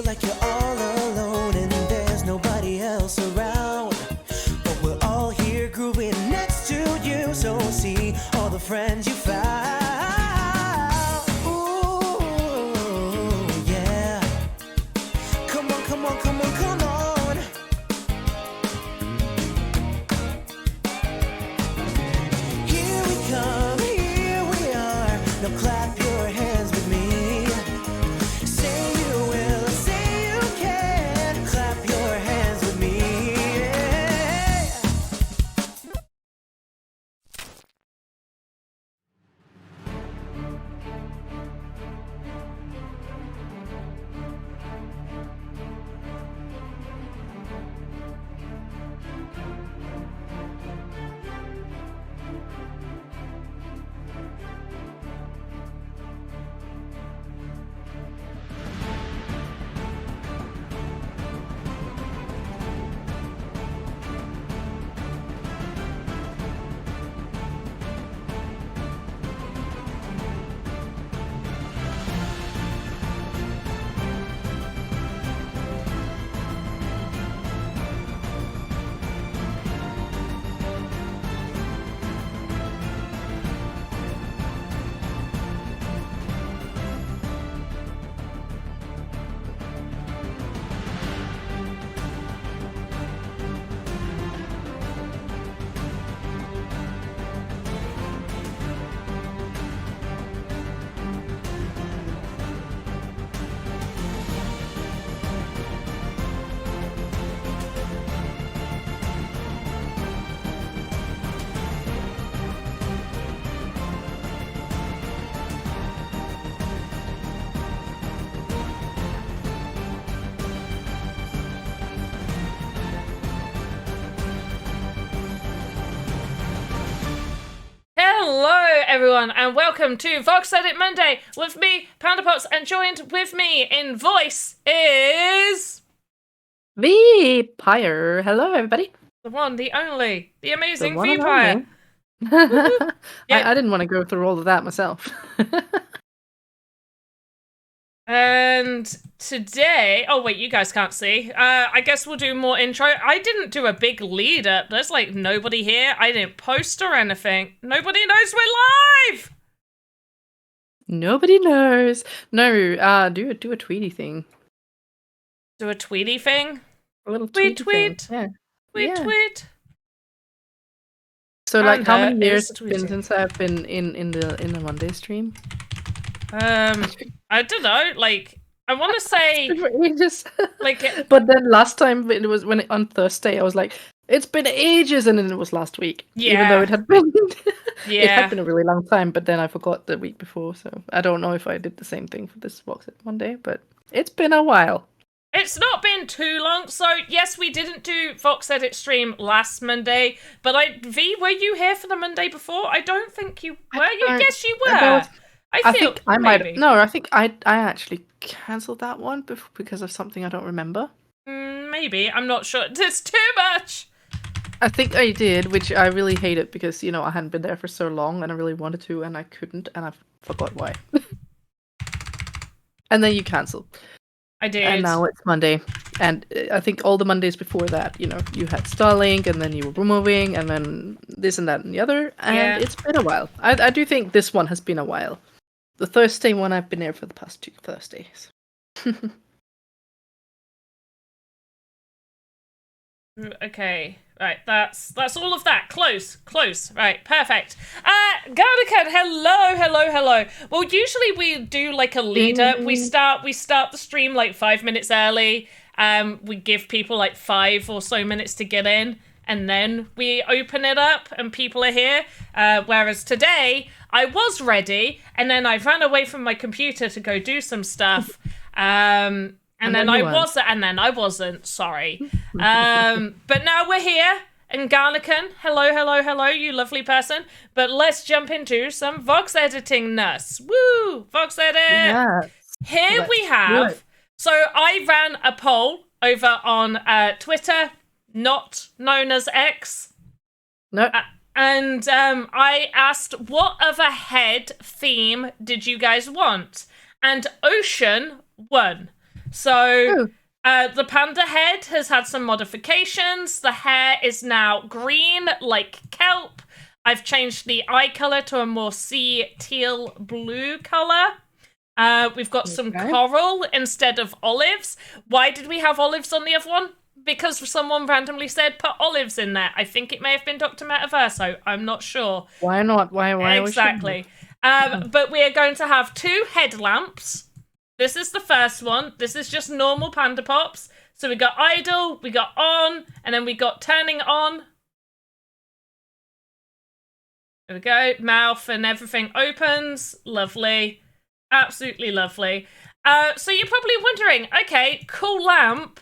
like you're all alone and there's nobody else around. But we're all here grooving next to you, so see all the friends you found. Ooh, yeah. Come on, come on, come on, come on. Here we come, here we are. Now clap your hands with me. Say you will, say you can. Clap your hands with me. Hello everyone and welcome to VoxEdit Monday with me, Pandapops, and joined with me in voice is... Veepyre. Hello, everybody. the one, the only, the amazing The one and Veepyre. only. Yeah. I didn't want to go through all of that myself. And today... oh wait, you guys can't see. I guess we'll do more intro. I didn't do a big lead up. There's like nobody here. I didn't post or anything. Nobody knows we're live! Nobody knows. No, do a tweety thing. Do a tweety thing? A little Tweet, tweety tweet. thing. Yeah. Tweet, Yeah. tweet. So, like, how Panda many years is it's been tweeting. since I've been in the Monday stream? I don't know, like, I want to say, It's been ages. like, But then last time it was on Thursday, I was like, it's been ages, and then it was last week. Even though Yeah. it had been it Yeah. had been a really long time, but then I forgot the week before, so I don't know if I did the same thing for this VoxEdit Monday, but it's been a while. It's not been too long, so yes, we didn't do VoxEdit stream last Monday, but V, were you here for the Monday before? I don't think you were. Yes, you were. I think I might. maybe. No, I think I actually cancelled that one because of something I don't remember. Maybe, I'm not sure. There's too much. I think I did, which I really hated because, you know, I hadn't been there for so long and I really wanted to and I couldn't and I forgot why. And then you cancelled. I did. And now it's Monday. And I think all the Mondays before that, you know, you had Starlink and then you were moving and then this and that and the other. And Yeah. it's been a while. I do think this one has been a while. The Thursday one, I've been there for the past 2 Thursdays. Okay, right, that's all of that. Close, right, perfect. Garnica, hello. Well, usually we do like a lead up. We start the stream like 5 minutes early. We give people like 5 or so minutes to get in, and then we open it up and people are here. Whereas today, I was ready, and then I ran away from my computer to go do some stuff. And then I wasn't, sorry. But now we're here, and Garnican, hello, you lovely person. But let's jump into some Vox editing-ness. Woo! Vox edit! Yes. Here we have, so I ran a poll over on Twitter, not known as X. No. And I asked, what other head theme did you guys want? And Ocean won. So Oh. the panda head has had some modifications. The hair is now green, like kelp. I've changed the eye color to a more sea teal blue color. We've got some coral instead of olives. Why did we have olives on the other one? Because someone randomly said put olives in there. I think it may have been Dr. Metaverso. I'm not sure. Why not? Why exactly? But we are going to have 2 headlamps. This is the first one. This is just normal Pandapops. So we got idle, we got on, and then we got turning on. There we go. Mouth and everything opens. Lovely. Absolutely lovely. So you're probably wondering, okay, cool lamp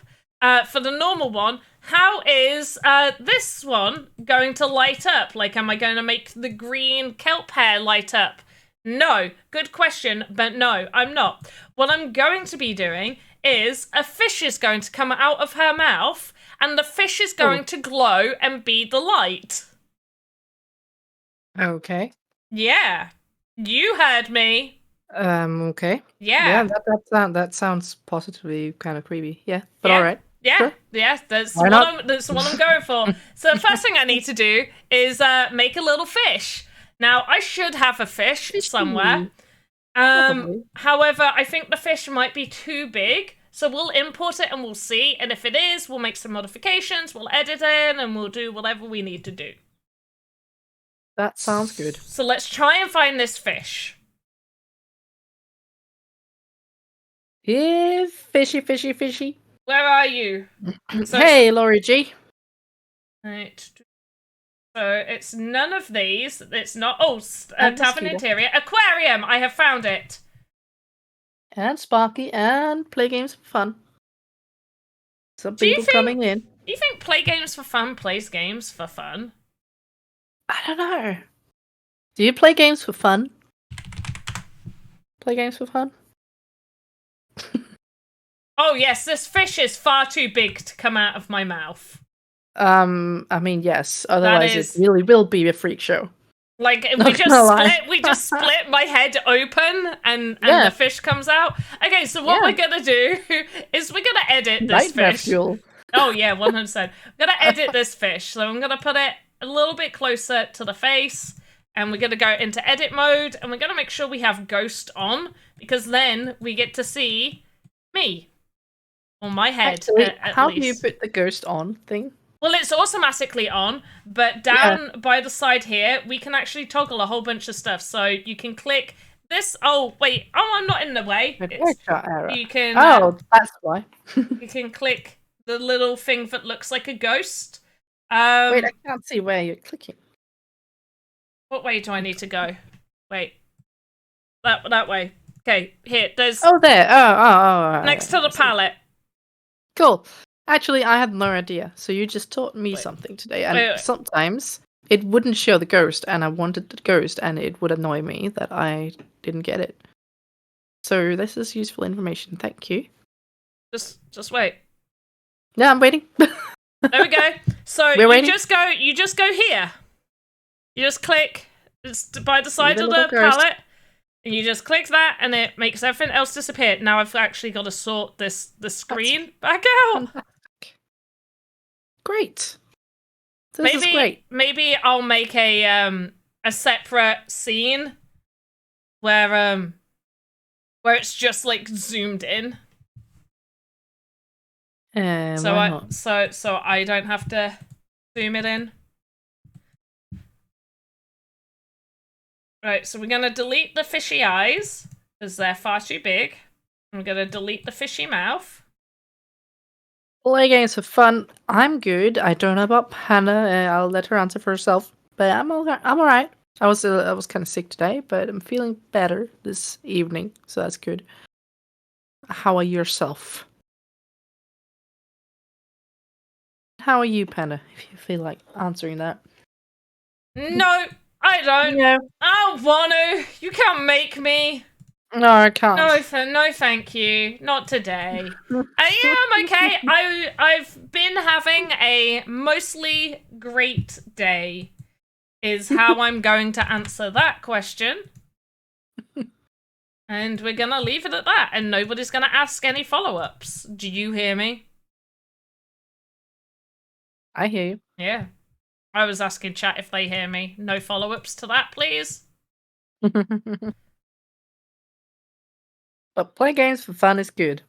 for the normal one. How is this one going to light up? Like, am I going to make the green kelp hair light up? No. Good question, but no, I'm not. What I'm going to be doing is a fish is going to come out of her mouth, and the fish is going to glow and be the light. Okay. Yeah. You heard me. Okay. Yeah. That sounds positively kind of creepy. Yeah, but Yeah. all right. Yeah, Sure. yeah, that's Why not? that's what I'm going for. So the first thing I need to do is make a little fish. Now, I should have a fish somewhere. Probably. However, I think the fish might be too big. So we'll import it and we'll see. And if it is, we'll make some modifications, we'll edit in, and we'll do whatever we need to do. That sounds good. So let's try and find this fish. Yeah, fishy. Where are you? So Hey, Laurie G. Right. So it's none of these. It's not. Oh, And tavern mosquito. interior. Aquarium! I have found it. And Sparky and play games for fun. Some Do you people think- coming in. Do you think Play Games for Fun plays games for fun? I don't know. Do you play games for fun? Play games for fun? Oh, yes, this fish is far too big to come out of my mouth. I mean, yes. Otherwise, is- it really will be a freak show. Like, Not we just gonna lie. split my head open and Yeah. the fish comes out. Okay, so what Yeah. we're gonna do is we're gonna edit this Nightmare fish. fuel. Oh yeah, 100%. I'm gonna edit this fish, so I'm gonna put it a little bit closer to the face, and we're gonna go into edit mode, and we're gonna make sure we have ghost on, because then we get to see me. Or my head, Actually, at how least. do you put the ghost on thing? Well, it's automatically on, but down by the side here, we can actually toggle a whole bunch of stuff. So you can click this. Oh, wait. Oh, I'm not in the way. It's- Shot error. you can Oh, that's why. you can click the little thing that looks like a ghost. Wait, I can't see where you're clicking. What way do I need to go? Wait. That way. Okay, here. There's Oh, there. Oh. next to the palette. Cool. Actually, I had no idea. So you just taught me Wait. something today. And Wait. sometimes it wouldn't show the ghost, and I wanted the ghost, and it would annoy me that I didn't get it. So this is useful information. Thank you. Just wait. Yeah, I'm waiting. There we go. So We're waiting. you just go here. You just click it's by the side the of the little ghost. palette, and you just click that, and it makes everything else disappear. Now I've actually got to sort the screen back out. Fantastic. Great. This is great. Maybe I'll make a separate scene where it's just like zoomed in. So Why not? so I don't have to zoom it in. Right, so we're gonna delete the fishy eyes because they're far too big. And we're gonna delete the fishy mouth. Play games for fun. I'm good. I don't know about Hannah. I'll let her answer for herself. But I'm alright. I was kind of sick today, but I'm feeling better this evening, so that's good. How are yourself? How are you, Panda? If you feel like answering that. No, I don't. No, I don't want to. You can't make me. no, I can't. No, thank you. Not today. Yeah, I'm okay. I've been having a mostly great day. Is how I'm going to answer that question. And we're gonna leave it at that, and nobody's gonna ask any follow-ups. Do you hear me? I hear you. Yeah. I was asking chat if they hear me. No follow-ups to that, please? But play games for fun is good.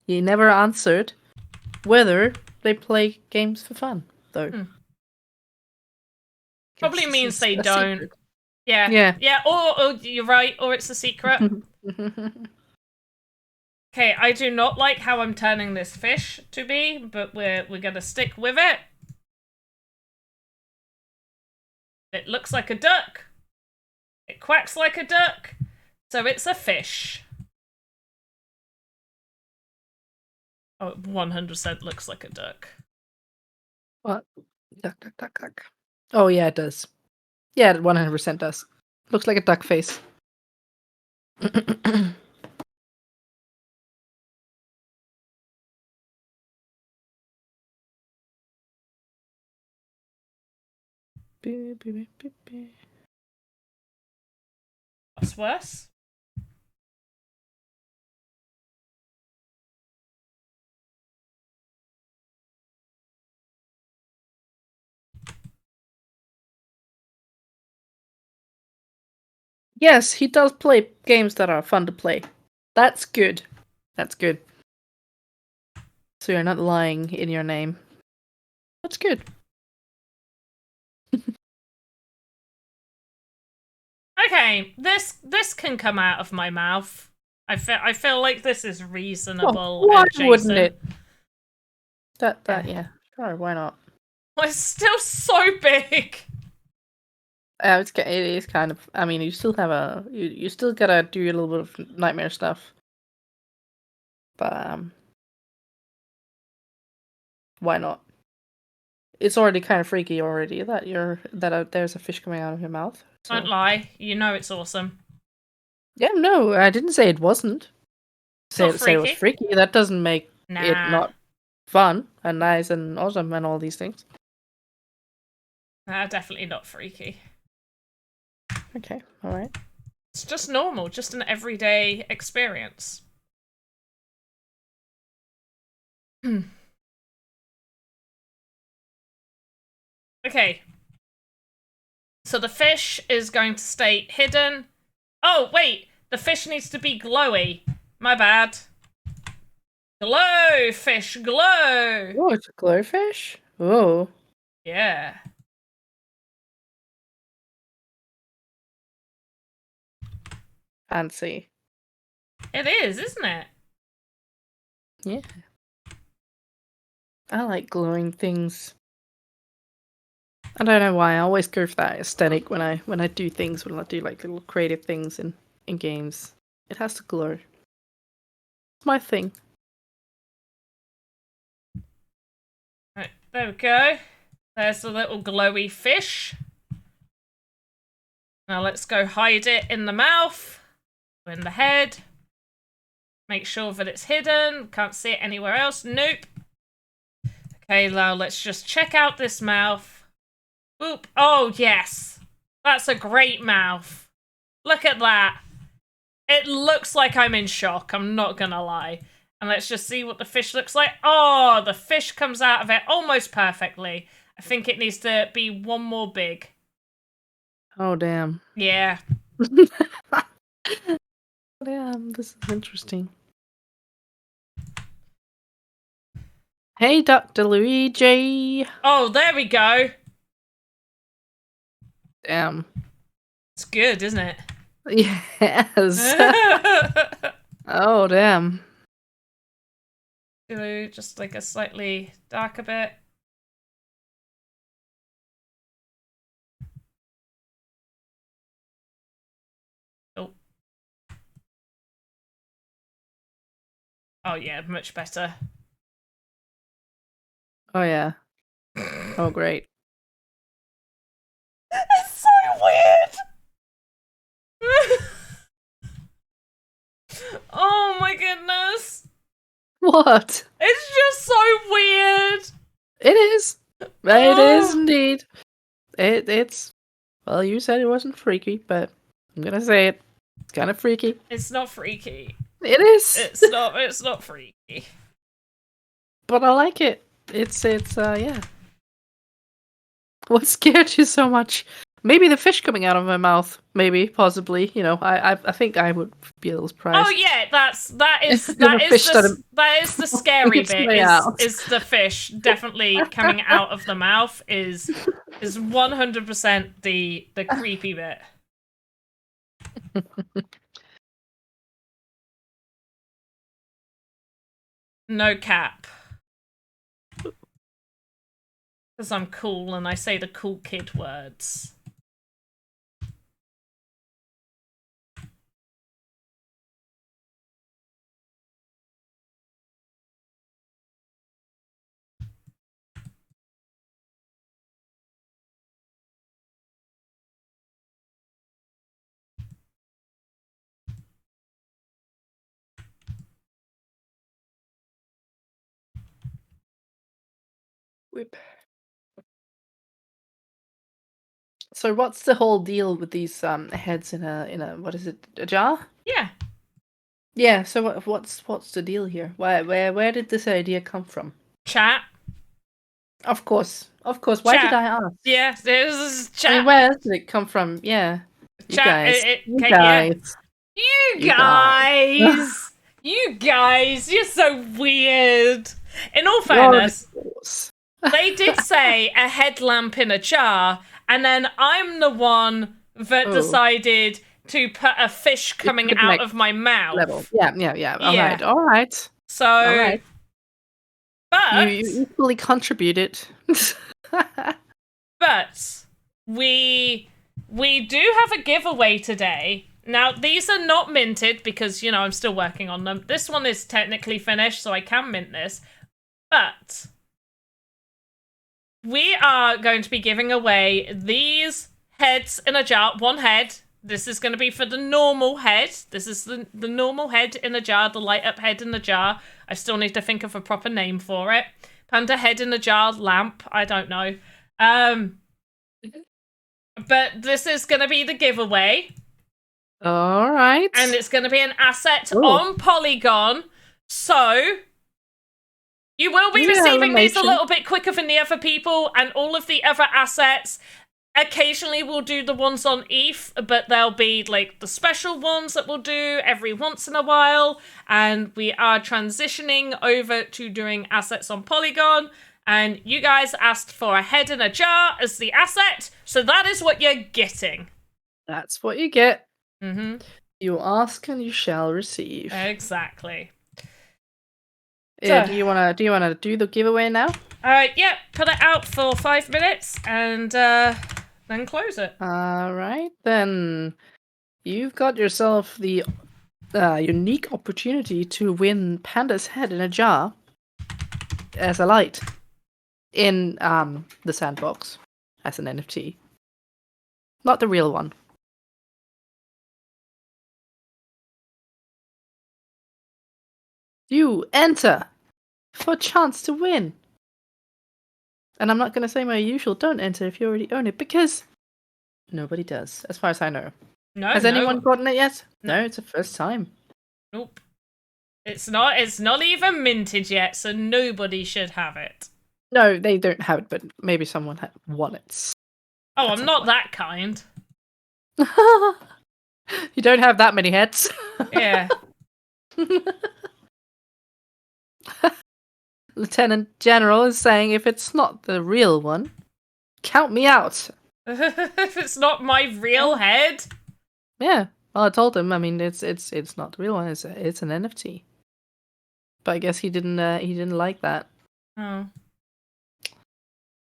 He never answered whether they play games for fun, though. Probably Guess means this is they a don't. secret. Yeah. Yeah. Yeah, or you're right, or it's a secret. Okay, I do not like how I'm turning this fish to be, but we're gonna stick with it. It looks like a duck. It quacks like a duck. So it's a fish. Oh, it 100% looks like a duck. What? Duck, duck, duck, duck. Oh, yeah, it does. Yeah, it 100% does. Looks like a duck face. What's worse? Yes, he does play games that are fun to play. That's good. That's good. So you're not lying in your name. That's good. Okay, this can come out of my mouth. I feel like this is reasonable. Why adjacent. wouldn't it? Yeah, sure, why not? Well, it's still so big. It is kind of. I mean, you still have you still gotta do a little bit of nightmare stuff, but why not? It's already kind of freaky already that there's a fish coming out of your mouth. So. Don't lie, you know it's awesome. Yeah, no, I didn't say it wasn't. Say it was freaky. That doesn't make it not fun and nice and awesome and all these things. Nah, definitely not freaky. Okay, alright. It's just normal, just an everyday experience. Okay. So the fish is going to stay hidden. Oh, wait! The fish needs to be glowy. My bad. Glow, fish, glow! Oh, it's a glowfish? Oh. Yeah. Fancy. It is, isn't it? Yeah. I like glowing things. I don't know why. I always go for that aesthetic when I do things, when I do like little creative things in games. It has to glow. It's my thing. Right, there we go. There's the little glowy fish. Now let's go hide it in the mouth, in the head. Make sure that it's hidden. Can't see it anywhere else. Nope. Okay, now let's just check out this mouth. Oop. Oh, yes. That's a great mouth. Look at that. It looks like I'm in shock. I'm not gonna lie. And let's just see what the fish looks like. Oh, the fish comes out of it almost perfectly. I think it needs to be one more big. Oh, damn. Yeah. Damn, this is interesting. Hey, Dr. Luigi. Oh, there we go. Damn. It's good, isn't it? Yes. Oh, damn. Do just like a slightly darker bit. Oh. Oh yeah, much better. Oh, yeah. Oh, great. It's so weird. Oh my goodness. What? It's just so weird. It is. It is indeed. It's. Well, you said it wasn't freaky, but I'm gonna say it. It's kind of freaky. It's not freaky. It is. It's not freaky. But I like it. It's yeah. What scared you so much? Maybe the fish coming out of my mouth. Maybe, possibly. You know, I think I would be a little surprised. Oh yeah, that is The that is the scary It's bit. way out. Is the fish definitely coming out of the mouth is 100% the creepy bit. No cap. Because I'm cool and I say the cool kid words. Whip. So what's the whole deal with these heads in a what is it, a jar? Yeah. Yeah. So what's the deal here? Where did this idea come from? Chat. Of course. Why Chat. did I ask? Yeah, there's chat. I mean, where else did it come from? Yeah. You Chat. guys. Yeah. You guys. You guys. You're so weird. In all fairness, they did say a headlamp in a jar, and then I'm the one that decided to put a fish coming out of my mouth. Level. Yeah. All right. So, all right. But you equally contributed. But we do have a giveaway today. Now, these are not minted because, you know, I'm still working on them. This one is technically finished, so I can mint this. But we are going to be giving away these heads in a jar. One head. This is going to be for the normal head. This is the normal head in a jar, the light up head in the jar. I still need to think of a proper name for it. Panda head in a jar, lamp. I don't know. But this is going to be the giveaway. All right. And it's going to be an asset on Polygon. So you will be receiving these a little bit quicker than the other people, and all of the other assets. Occasionally we'll do the ones on ETH, but they'll be like the special ones that we'll do every once in a while. And we are transitioning over to doing assets on Polygon. And you guys asked for a head in a jar as the asset, so that is what you're getting. That's what you get. Mm-hmm. You ask and you shall receive. Exactly. Yeah, do you wanna do the giveaway now? Yeah, put it out for 5 minutes and then close it. Alright, then you've got yourself the unique opportunity to win Panda's head in a jar as a light in the Sandbox as an NFT. Not the real one. You enter for a chance to win. And I'm not going to say my usual don't enter if you already own it, because nobody does, as far as I know. No. Has anyone gotten it yet? No, it's the first time. Nope. It's not even minted yet, so nobody should have it. No, they don't have it, but maybe someone won it. Oh, I'm not that kind. You don't have that many heads. Yeah. Lieutenant General is saying if it's not the real one, count me out. If it's not my real head. Yeah. Well, I told him. I mean, it's not the real one. It's an NFT. But I guess he didn't like that. Oh.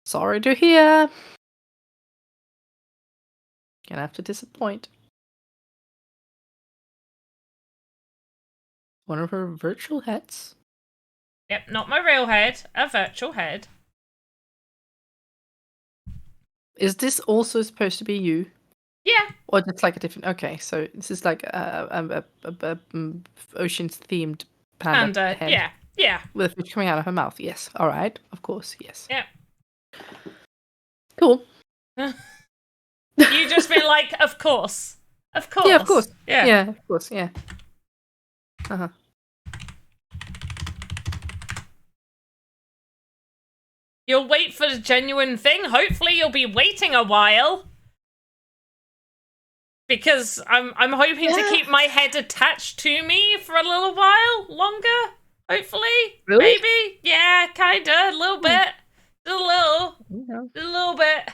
Sorry to hear. Gonna have to disappoint. One of her virtual heads. Yep, not my real head, a virtual head. Is this also supposed to be you? Yeah. Or just like a different? Okay, so this is like a oceans themed panda head. Yeah. With a fish coming out of her mouth. Yes. All right. Of course. Yes. Yeah. Cool. You just been like, of course. Of course. Yeah, of course. Yeah. Yeah, of course. Yeah. Uh-huh. You'll wait for the genuine thing. Hopefully you'll be waiting a while. Because I'm hoping to keep my head attached to me for a little while longer. Hopefully. Really? Maybe. Yeah, kinda. A little bit. Just a little. Yeah. Just a little bit.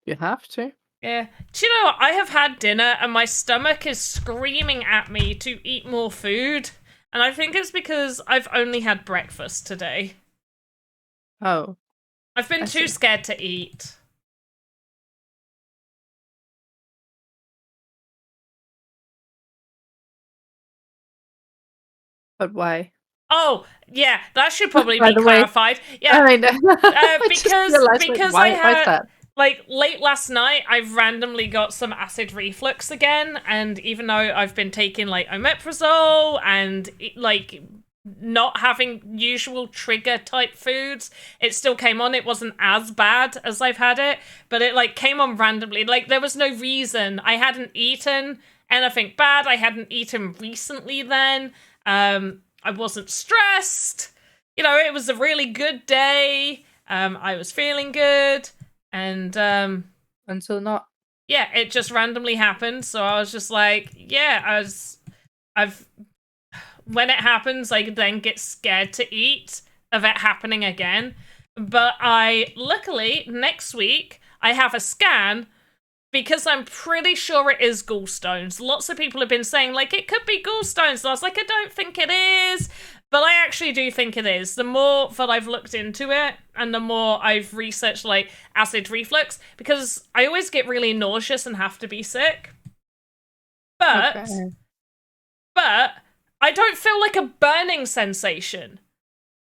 You have to. Yeah. Do you know what? I have had dinner and my stomach is screaming at me to eat more food. And I think it's because I've only had breakfast today. Oh. I've been I too see. scared to eat. But why? Oh, yeah, that should probably By be the way, clarified. Yeah, I mean, I just because realized, like, because why I is had that? like late last night, I've randomly got some acid reflux again, and even though I've been taking like omeprazole and like not having usual trigger type foods, it still came on. It wasn't as bad as I've had it, but it like came on randomly. Like there was no reason. I hadn't eaten anything bad. I hadn't eaten recently then. I wasn't stressed. You know, it was a really good day. I was feeling good. And Until not. yeah, it just randomly happened. So I was just like, yeah, when it happens, I then get scared to eat of it happening again. But luckily, next week, I have a scan because I'm pretty sure it is gallstones. Lots of people have been saying, like, it could be gallstones. And I was like, I don't think it is. But I actually do think it is. The more that I've looked into it and the more I've researched, like, acid reflux, because I always get really nauseous and have to be sick. But I don't feel like a burning sensation.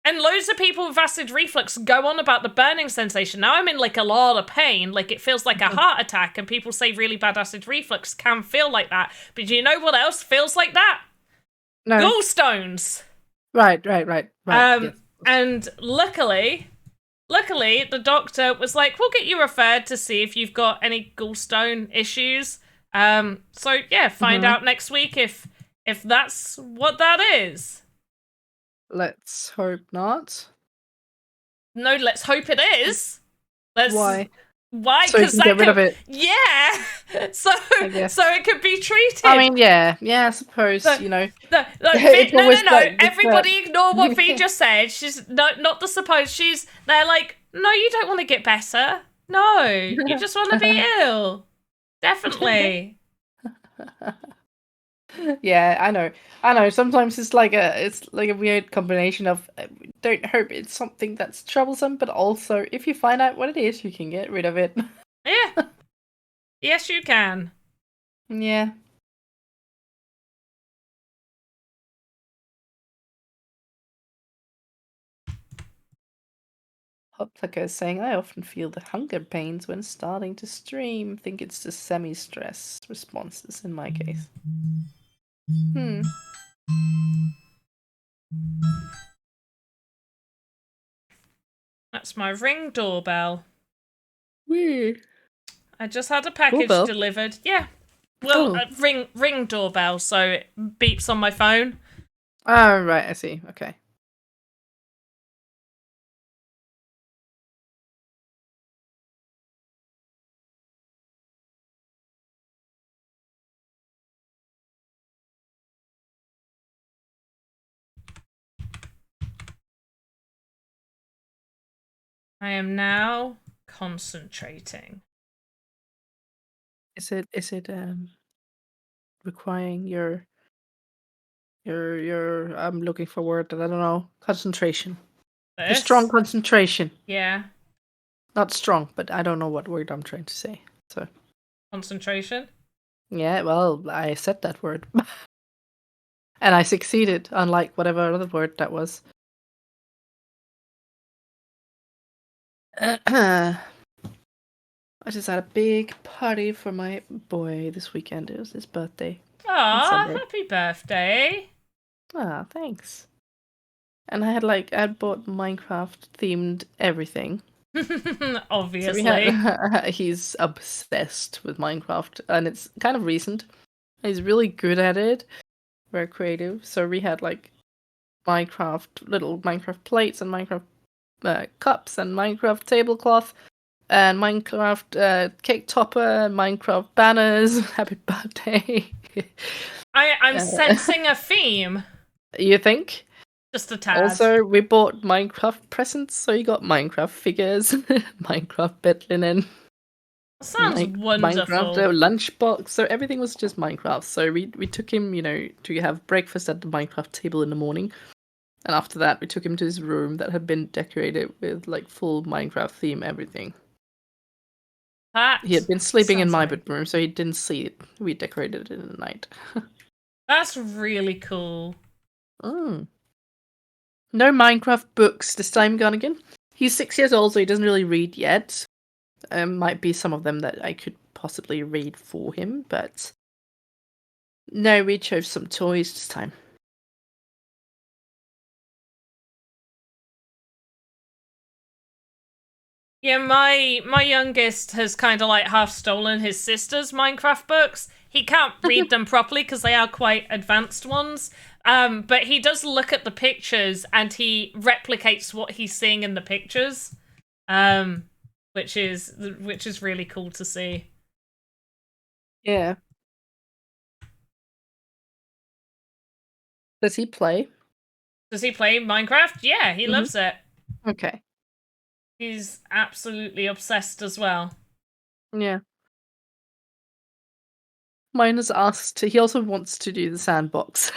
And loads of people with acid reflux go on about the burning sensation. Now I'm in like a lot of pain, like it feels like a heart attack, and people say really bad acid reflux can feel like that. But do you know what else feels like that? No. Gallstones. Right. Yes. And luckily the doctor was like, we'll get you referred to see if you've got any gallstone issues. So yeah, find out next week if that's what that is. Let's hope not. No, let's hope it is. Why? Why? So you Because can get rid of it. Yeah. So guess. it could be treated. I mean, yeah, I suppose, you know. No. It's always like- Everybody ignore what Vee just said. She's not the suppose. They're like, no, you don't want to get better. No, you just want to be ill. Definitely. Yeah, I know. Sometimes it's like a weird combination of don't hope it's something that's troublesome, but also if you find out what it is, you can get rid of it. Yeah. Yes, you can. Yeah. Hopflicker is saying, I often feel the hunger pains when starting to stream. Think it's the semi-stress responses in my case. That's my Ring doorbell. Weird. I just had a package Doorbell? delivered. Yeah. Well, ring doorbell, so it beeps on my phone. Oh, right, I see. Okay. I am now concentrating. Is it requiring your I'm looking for a word that I don't know. Concentration. A This? strong concentration. Yeah. Not strong, but I don't know what word I'm trying to say. So Concentration? yeah, well, I said that word. And I succeeded, unlike whatever other word that was. I just had a big party for my boy this weekend. It was his birthday. Aw, Sunday. happy birthday. Ah, thanks. And I had bought Minecraft themed everything. So Obviously. he's obsessed with Minecraft, and it's kind of recent. He's really good at it, very creative. So we had like little Minecraft plates and Minecraft cups and Minecraft tablecloth and Minecraft cake topper and Minecraft banners. Happy birthday! I'm Uh, sensing a theme. you think? Just a tad. Also, we bought Minecraft presents, so you got Minecraft figures, Minecraft bed linen, Sounds Minecraft wonderful. lunchbox. So everything was just Minecraft. So we took him, to have breakfast at the Minecraft table in the morning, and after that, we took him to his room that had been decorated with like full Minecraft theme, everything. That He had been sleeping in sounds my great. bedroom, so he didn't see it. We decorated it in the night. That's really cool. Mm. No Minecraft books this time, Gunnigan. He's 6 years old, so he doesn't really read yet. Might be some of them that I could possibly read for him, but no, we chose some toys this time. Yeah, my youngest has kind of like half stolen his sister's Minecraft books. He can't read them properly because they are quite advanced ones. But he does look at the pictures and he replicates what he's seeing in the pictures. Which is really cool to see. Yeah. Does he play? Does he play Minecraft? Yeah, he loves it. Okay. He's absolutely obsessed as well. Yeah. Mine has asked. He also wants to do the sandbox.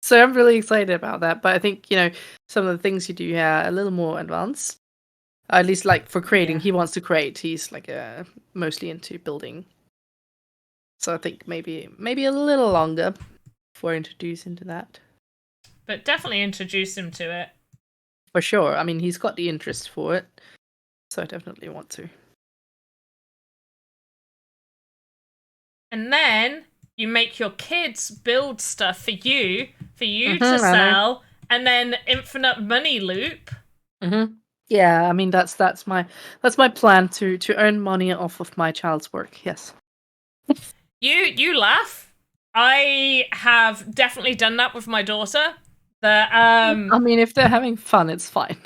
So I'm really excited about that. But I think, some of the things you do here are a little more advanced. At least, like, for creating, Yeah. he wants to create. He's, like, mostly into building. So I think maybe a little longer before I introduce into that. But definitely introduce him to it. For sure. I mean, he's got the interest for it. So I definitely want to. And then you make your kids build stuff for you Mhm, to I know. sell, and then infinite money loop. Yeah, I mean that's my plan to earn money off of my child's work. Yes. You laugh. I have definitely done that with my daughter. The I mean, if they're having fun, it's fine.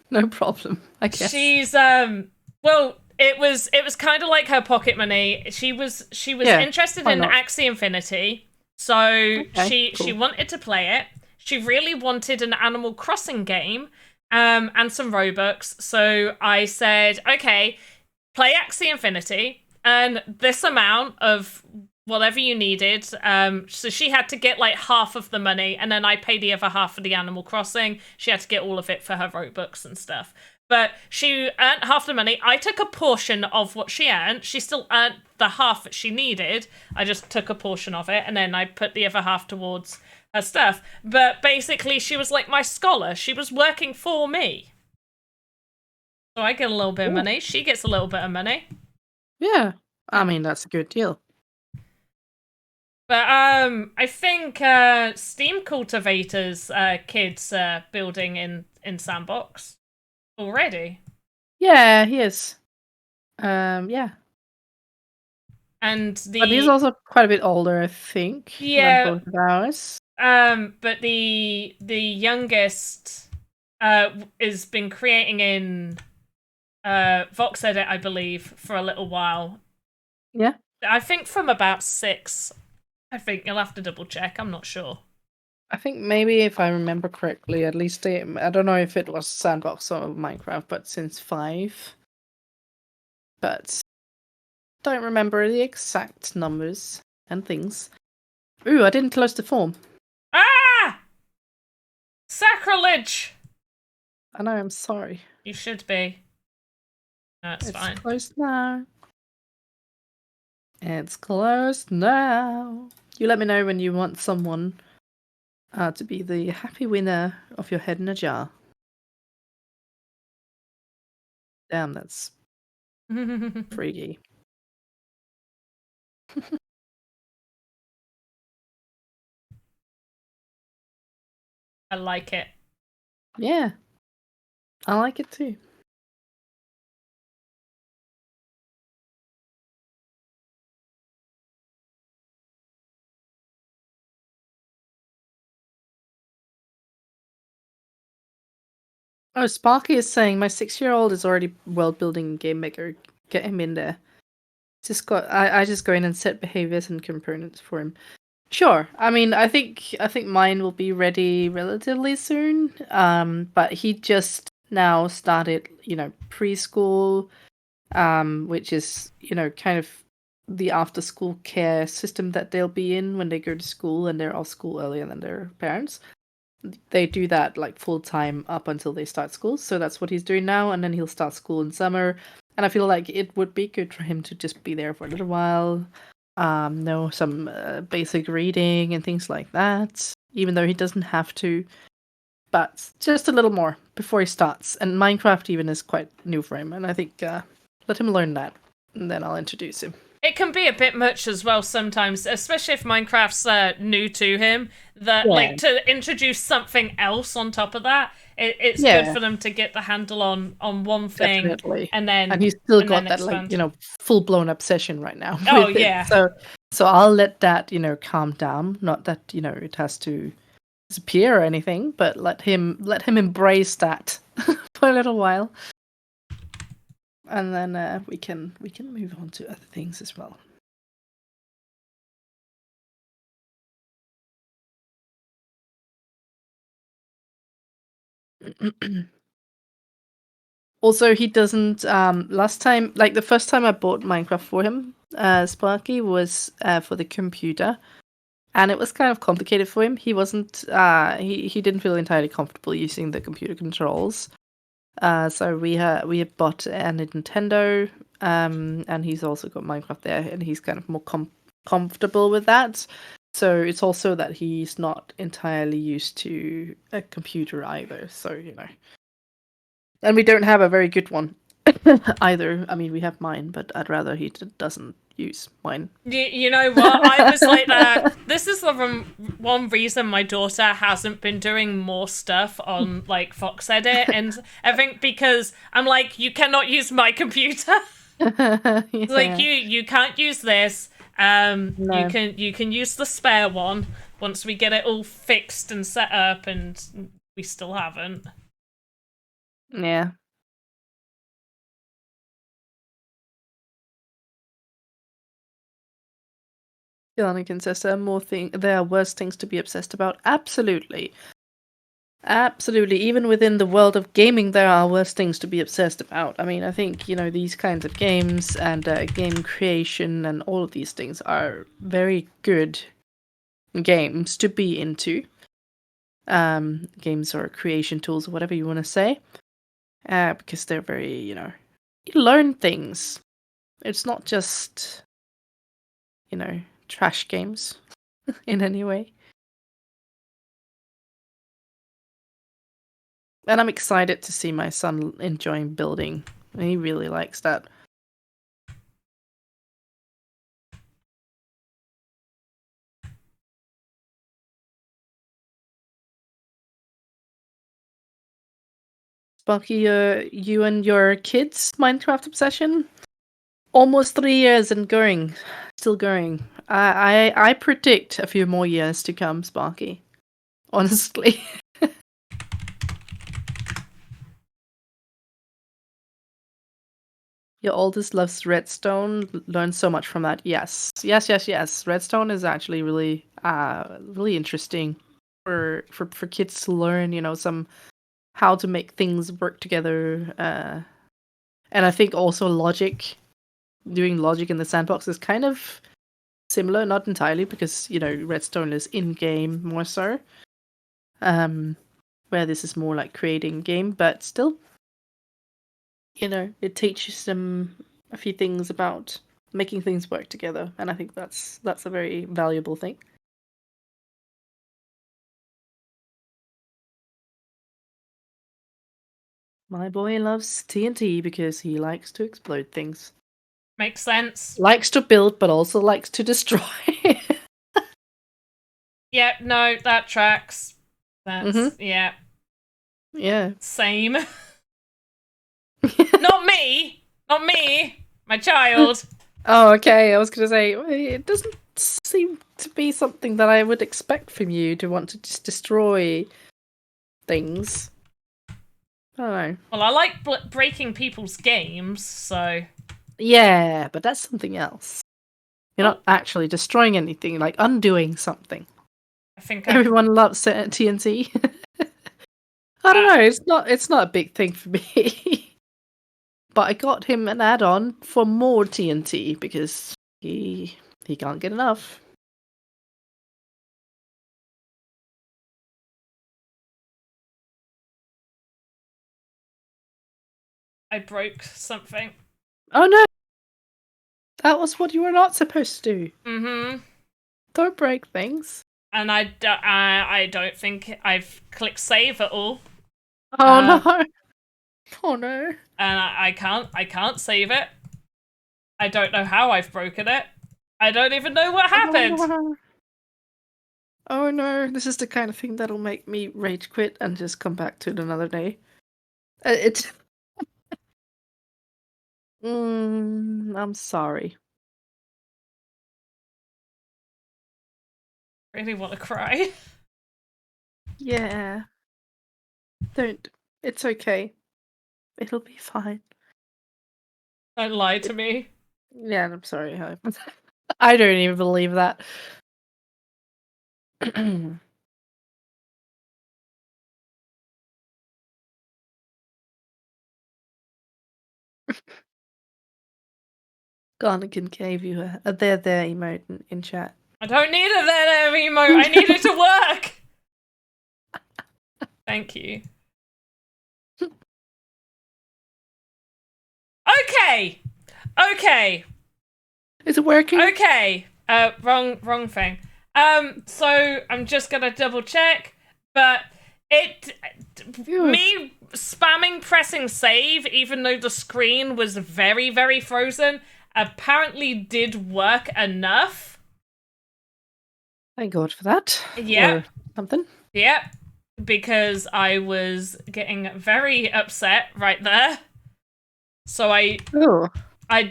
No problem, I guess. she's well, it was kind of like her pocket money. She was Yeah, interested why in not? Axie Infinity, so Okay, she cool. wanted to play it. She really wanted an Animal Crossing game, and some Robux. So I said, okay, play Axie Infinity, and this amount of whatever you needed. So she had to get like half of the money, and then I pay the other half for the Animal Crossing. She had to get all of it for her Robux and stuff. But she earned half the money. I took a portion of what she earned. She still earned the half that she needed. I just took a portion of it, and then I put the other half towards her stuff. But basically, she was like my scholar. She was working for me. So I get a little bit of Cool. money. She gets a little bit of money. Yeah, I mean that's a good deal. But I think Steam Cultivator's kids building in Sandbox already. Yeah, he is. Yeah, And but he's also quite a bit older, I think, than yeah, both of ours. but the youngest has been creating in VoxEdit, I believe, for a little while. Yeah. I think from about 6. I think you'll have to double check. I'm not sure. I think maybe if I remember correctly, at least I don't know if it was Sandbox or Minecraft, but since 5. But don't remember the exact numbers and things. Ooh, I didn't close the form. Ah! Sacrilege! I know, I'm sorry. You should be. No, it's It's fine. closed now. It's closed now. You let me know when you want someone to be the happy winner of your head in a jar. Damn, that's freaky. I like it. Yeah, I like it too. Oh, Sparky is saying my 6-year-old is already world building game maker. Get him in there. I just go in and set behaviors and components for him. Sure. I mean, I think mine will be ready relatively soon. But he just now started, preschool, which is, kind of the after school care system that they'll be in when they go to school and they're off school earlier than their parents. They do that like full time up until they start school. So that's what he's doing now, and then he'll start school in summer. And I feel like it would be good for him to just be there for a little while, know some basic reading and things like that, even though he doesn't have to. But just a little more before he starts. And Minecraft even is quite new for him, and I think let him learn that, and then I'll introduce him. It can be a bit much as well sometimes, especially if Minecraft's new to him. That like to introduce something else on top of that, it's good for them to get the handle on one thing. Definitely. And he's still got that expand. like full blown obsession right now. Oh yeah. So I'll let that calm down. Not that it has to disappear or anything, but let him embrace that for a little while. And then we can move on to other things as well. Also, he doesn't. Last time, like the first time I bought Minecraft for him, Sparky was for the computer, and it was kind of complicated for him. He wasn't. He didn't feel entirely comfortable using the computer controls. So we had bought a Nintendo, and he's also got Minecraft there, and he's kind of more comfortable with that. So it's also that he's not entirely used to a computer either. So and we don't have a very good one either. I mean, we have mine, but I'd rather he doesn't use mine. You know what? I was like that. This is the one reason my daughter hasn't been doing more stuff on like VoxEdit, and I think because I'm like, you cannot use my computer. It's like you can't use this. No. You can use the spare one once we get it all fixed and set up, and we still haven't. Yeah. Jonathan says there are worse things to be obsessed about. Absolutely. Absolutely. Even within the world of gaming, there are worse things to be obsessed about. I mean, I think, these kinds of games and game creation and all of these things are very good games to be into. Games or creation tools or whatever you want to say. Because they're very, you learn things. It's not just, trash games in any way. And I'm excited to see my son enjoying building. He really likes that. Sparky, you and your kids' Minecraft obsession? Almost 3 years and going. Still going. I predict a few more years to come, Sparky. Honestly. Your oldest loves Redstone. Learned so much from that. Yes. Redstone is actually really interesting for kids to learn. Some how to make things work together. And I think also doing logic in the sandbox is kind of similar, not entirely, because Redstone is in game more so. Where this is more like creating game, but still. It teaches them a few things about making things work together, and I think that's a very valuable thing. My boy loves TNT because he likes to explode things. Makes sense. Likes to build, but also likes to destroy. Yeah, no, that tracks. That's, Yeah. Same. Not me, my child. Oh, okay. I was going to say, it doesn't seem to be something that I would expect from you to want to just destroy things. I don't know. Well, I like breaking people's games, so... Yeah, but that's something else. You're not actually destroying anything, like undoing something. I think Everyone loves TNT. I don't know, it's not a big thing for me. But I got him an add-on for more TNT because he can't get enough. I broke something. Oh no! That was what you were not supposed to do. Mm-hmm. Don't break things. And I don't think I've clicked save at all. Oh no! Oh no! And I can't save it. I don't know how I've broken it. I don't even know what happened. Oh no, this is the kind of thing that'll make me rage quit and just come back to it another day. I'm sorry. Really want to cry. Yeah. Don't. It's okay. It'll be fine. Don't lie to me. Yeah, I'm sorry. I don't even believe that. Garnigan gave you a there emote in chat. I don't need a there emote. I need it to work. Thank you. Okay. Is it working? Okay. Wrong thing. So I'm just gonna double check, but me spamming pressing save, even though the screen was very, very frozen, apparently did work enough. Thank God for that. Yeah. Or something. Yep. Because I was getting very upset right there. So I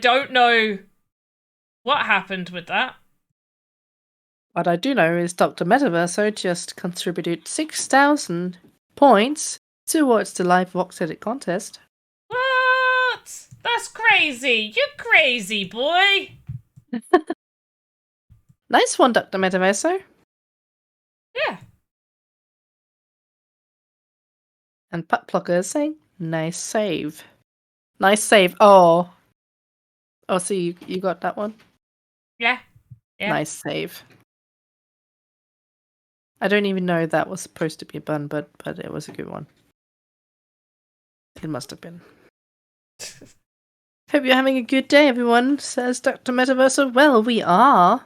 don't know what happened with that. What I do know is Dr. Metaverso just contributed 6,000 points towards the live VoxEdit contest. What? That's crazy. You're crazy, boy. Nice one, Dr. Metaverso. Yeah. And Putt Plucker is saying, nice save. Nice save. Oh, so you got that one? Yeah. Nice save. I don't even know that was supposed to be a bun, but it was a good one. It must have been. Hope you're having a good day, everyone, says Dr. Metaverso. Well, we are.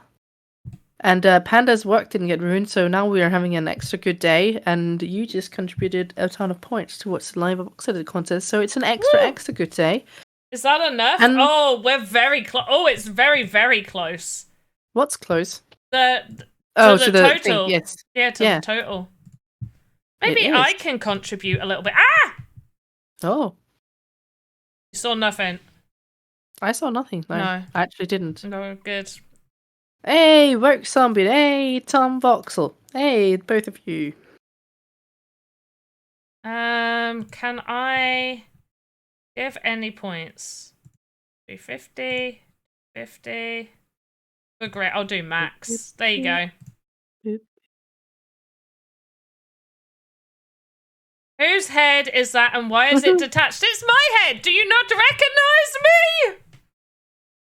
And Panda's work didn't get ruined, so now we are having an extra good day, and you just contributed a ton of points towards the live VoxEdit contest, so it's an extra good day. Is that enough? And we're very close. Oh, it's very, very close. What's close? To the total. Thing, yes. Yeah, the total. Maybe I can contribute a little bit. Ah! Oh. You saw nothing. I saw nothing. No. I actually didn't. No, good. Hey, Work Zombie. Hey, Tom Voxel. Hey, both of you. Can I give any points? 250, 50. Oh, great, I'll do max. There you go. Whose head is that and why is it detached? It's my head! Do you not recognize me?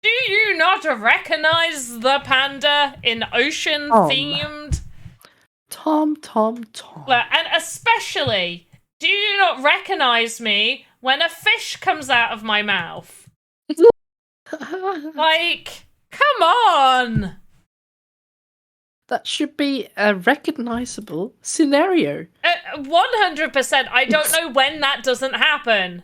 Do you not recognize the panda in ocean themed? Tom. And especially, do you not recognize me when a fish comes out of my mouth? Like, come on! That should be a recognizable scenario. 100%. I don't know when that doesn't happen.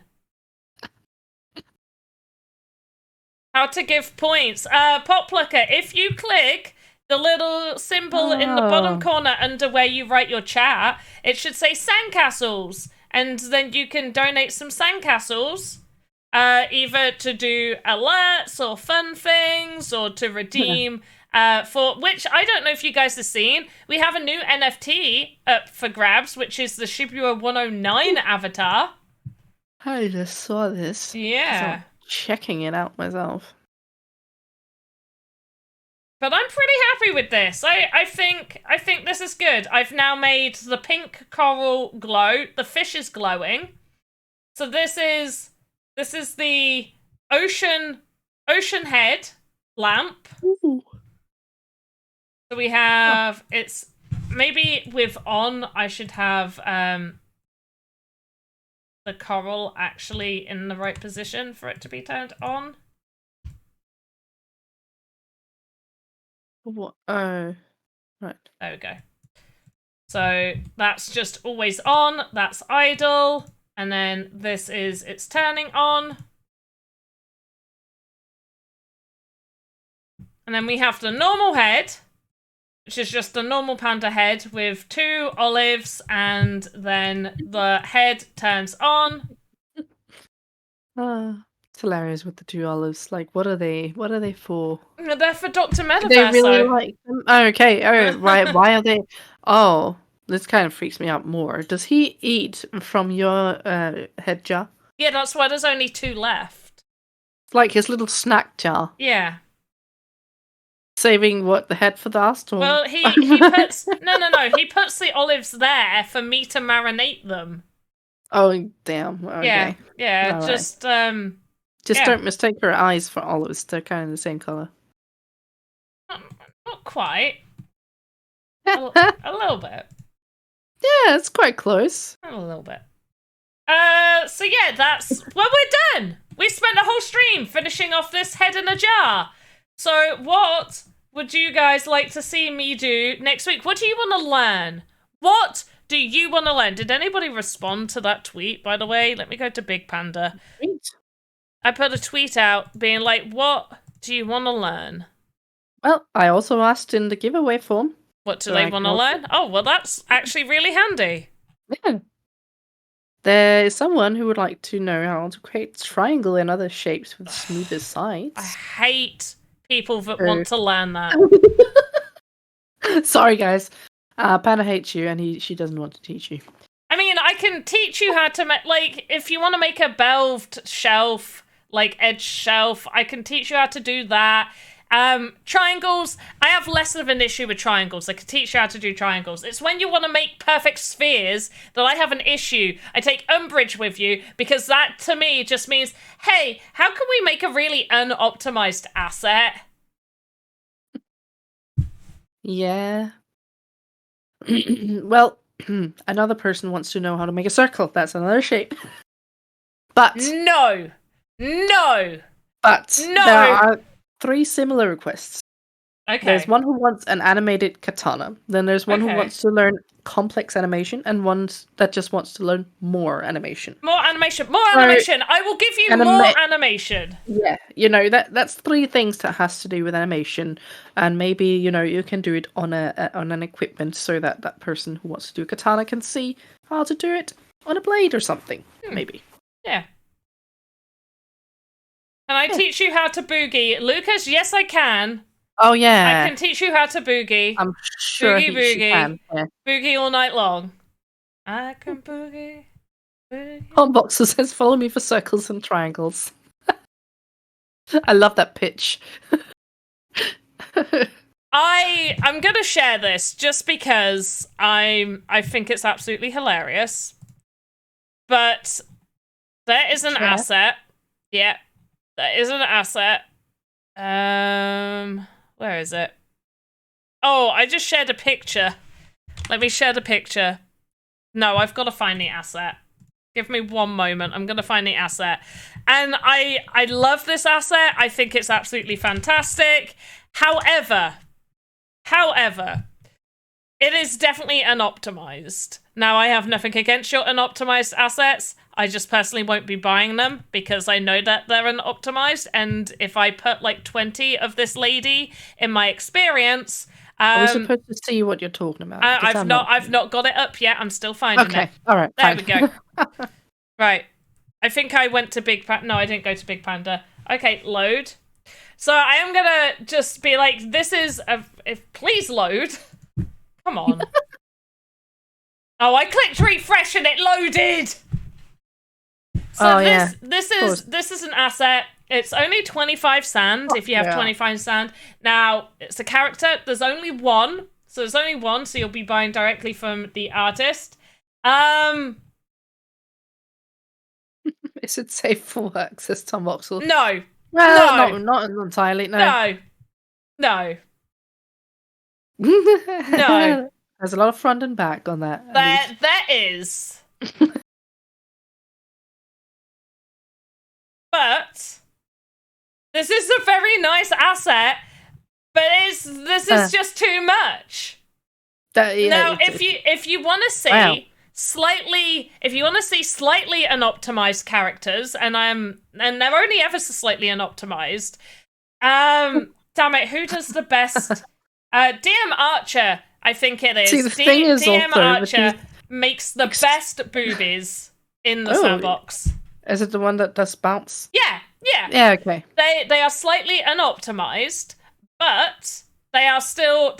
How to give points. Pop Plucker, if you click the little symbol in the bottom corner under where you write your chat, it should say sandcastles. And then you can donate some sandcastles. Either to do alerts or fun things or to redeem... for which I don't know if you guys have seen, we have a new NFT up for grabs, which is the Shibuya 109 avatar. I just saw this. 'Cause Yeah. I'm checking it out myself. But I'm pretty happy with this. I think this is good. I've now made the pink coral glow. The fish is glowing. So this is the ocean head lamp. Ooh. So we have it's maybe with on I should have the coral actually in the right position for it to be turned on. What? Oh, right. There we go. So that's just always on, that's idle, and then this is it's turning on. And then we have the normal head, which is just a normal panda head with 2 olives, and then the head turns on. It's hilarious with the 2 olives. Like, what are they? What are they for? They're for Dr. Metaverse. They really like them. Oh, okay. Oh, right. Why are they? Oh, this kind of freaks me out more. Does he eat from your head jar? Yeah, that's why there's only 2 left. It's like his little snack jar. Yeah. Saving what, the head for last? Or... Well, he puts no. He puts the olives there for me to marinate them. Oh, damn. Okay. Yeah. All Just right. Just don't mistake her eyes for olives. They're kind of the same color. Not quite. A little bit. Yeah, it's quite close. A little bit. So yeah, that's well, we're done. We spent a whole stream finishing off this head in a jar. So what would you guys like to see me do next week? What do you want to learn? What do you want to learn? Did anybody respond to that tweet, by the way? Let me go to Big Panda. Sweet. I put a tweet out being like, what do you want to learn? Well, I also asked in the giveaway form. What do they want to learn? Oh, well, that's actually really handy. Yeah. There is someone who would like to know how to create triangle and other shapes with smoother sides. I hate people that want to learn that. Sorry, guys. Panda hates you, and she doesn't want to teach you. I mean, I can teach you how to make, like, if you want to make a belved shelf, like edge shelf, I can teach you how to do that. Triangles, I have less of an issue with triangles. I can teach you how to do triangles. It's when you want to make perfect spheres that I have an issue. I take umbrage with you because that to me just means, hey, how can we make a really unoptimized asset? Yeah. Well, another person wants to know how to make a circle. That's another shape. But no. But there are 3 similar requests. Okay. There's one who wants an animated katana. Then there's one who wants to learn complex animation, and one that just wants to learn more animation. More animation. I will give you more animation. Yeah, that's 3 things that has to do with animation, and maybe you can do it on an equipment so that that person who wants to do a katana can see how to do it on a blade or something. Maybe. Yeah. Can I teach you how to boogie? Lucas, yes I can. Oh yeah. I can teach you how to boogie. I'm sure boogie. She can. Yeah. Boogie all night long. I can boogie. Boxer says, follow me for circles and triangles. I love that pitch. I'm gonna share this just because I think it's absolutely hilarious. But there is an asset. Yeah. There is an asset. Where is it? Oh, I just shared a picture. Let me share the picture. No, I've got to find the asset. Give me one moment. I'm going to find the asset. And I love this asset. I think it's absolutely fantastic. However, it is definitely unoptimized. Now, I have nothing against your unoptimized assets. I just personally won't be buying them because I know that they're unoptimized. And if I put like 20 of this lady in my experience, are we supposed to see what you're talking about? I've not got it up yet. I'm still finding it. Okay, all right. There we go. Right. I think I went to Big Panda. No, I didn't go to Big Panda. Okay, load. So I am gonna just be like, this is please load. Come on. Oh, I clicked refresh and it loaded. So Oh, yeah. this course. is an asset. It's only 25 sand if you have yeah. 25 sand. Now, it's a character. There's only one. So there's only one, so you'll be buying directly from the artist. Is it safe for work, says Tom Voxel? No. Well, No. not entirely, no. No. No. No. There's a lot of front and back on that. at least. There is. But this is a very nice asset, but this is just too much. Yeah, Now, if you want to see Wow. slightly unoptimized characters, and they're only ever so slightly unoptimized. Damn it, who does the best? DM Archer, I think it is. See, the thing is DM also, Archer makes the best boobies in the sandbox. Is it the one that does bounce? Yeah. Yeah, okay. They are slightly unoptimized, but they are still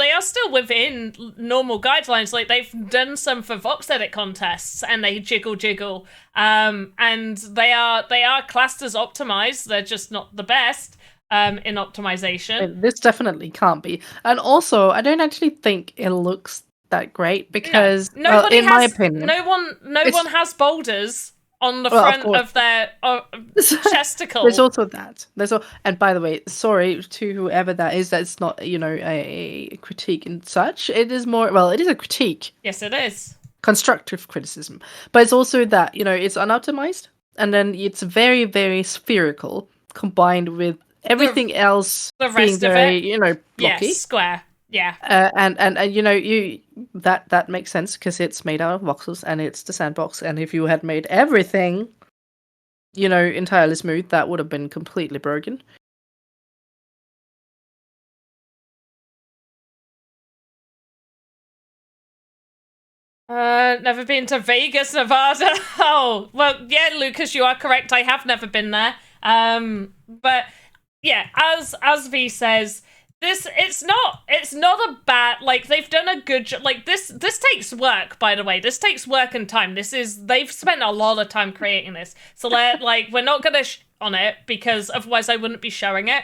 within normal guidelines. Like, they've done some for VoxEdit contests, and they jiggle, and they are classed as optimized. They're just not the best in optimization. This definitely can't be. And also, I don't actually think it looks that great because, Nobody in my opinion, no one has boulders on the Well, of front course. of their chesticle. there's also that. And by the way, sorry to whoever that is. That's not, a critique and such. It is more. Well, it is a critique, Yes, it is. constructive criticism. But it's also that it's unoptimized, and then it's very, very spherical combined with everything else the being rest of very, it. blocky. Yes, square. Yeah. And you that makes sense because it's made out of voxels and it's the sandbox. And if you had made everything, entirely smooth, that would have been completely broken. Never been to Vegas, Nevada. Oh, well, yeah, Lucas, you are correct. I have never been there. But yeah, as V says, it's not a bad, like, they've done a good job. Like, this takes work, by the way. This takes work and time. They've spent a lot of time creating this. So we're not gonna on it because otherwise I wouldn't be showing it.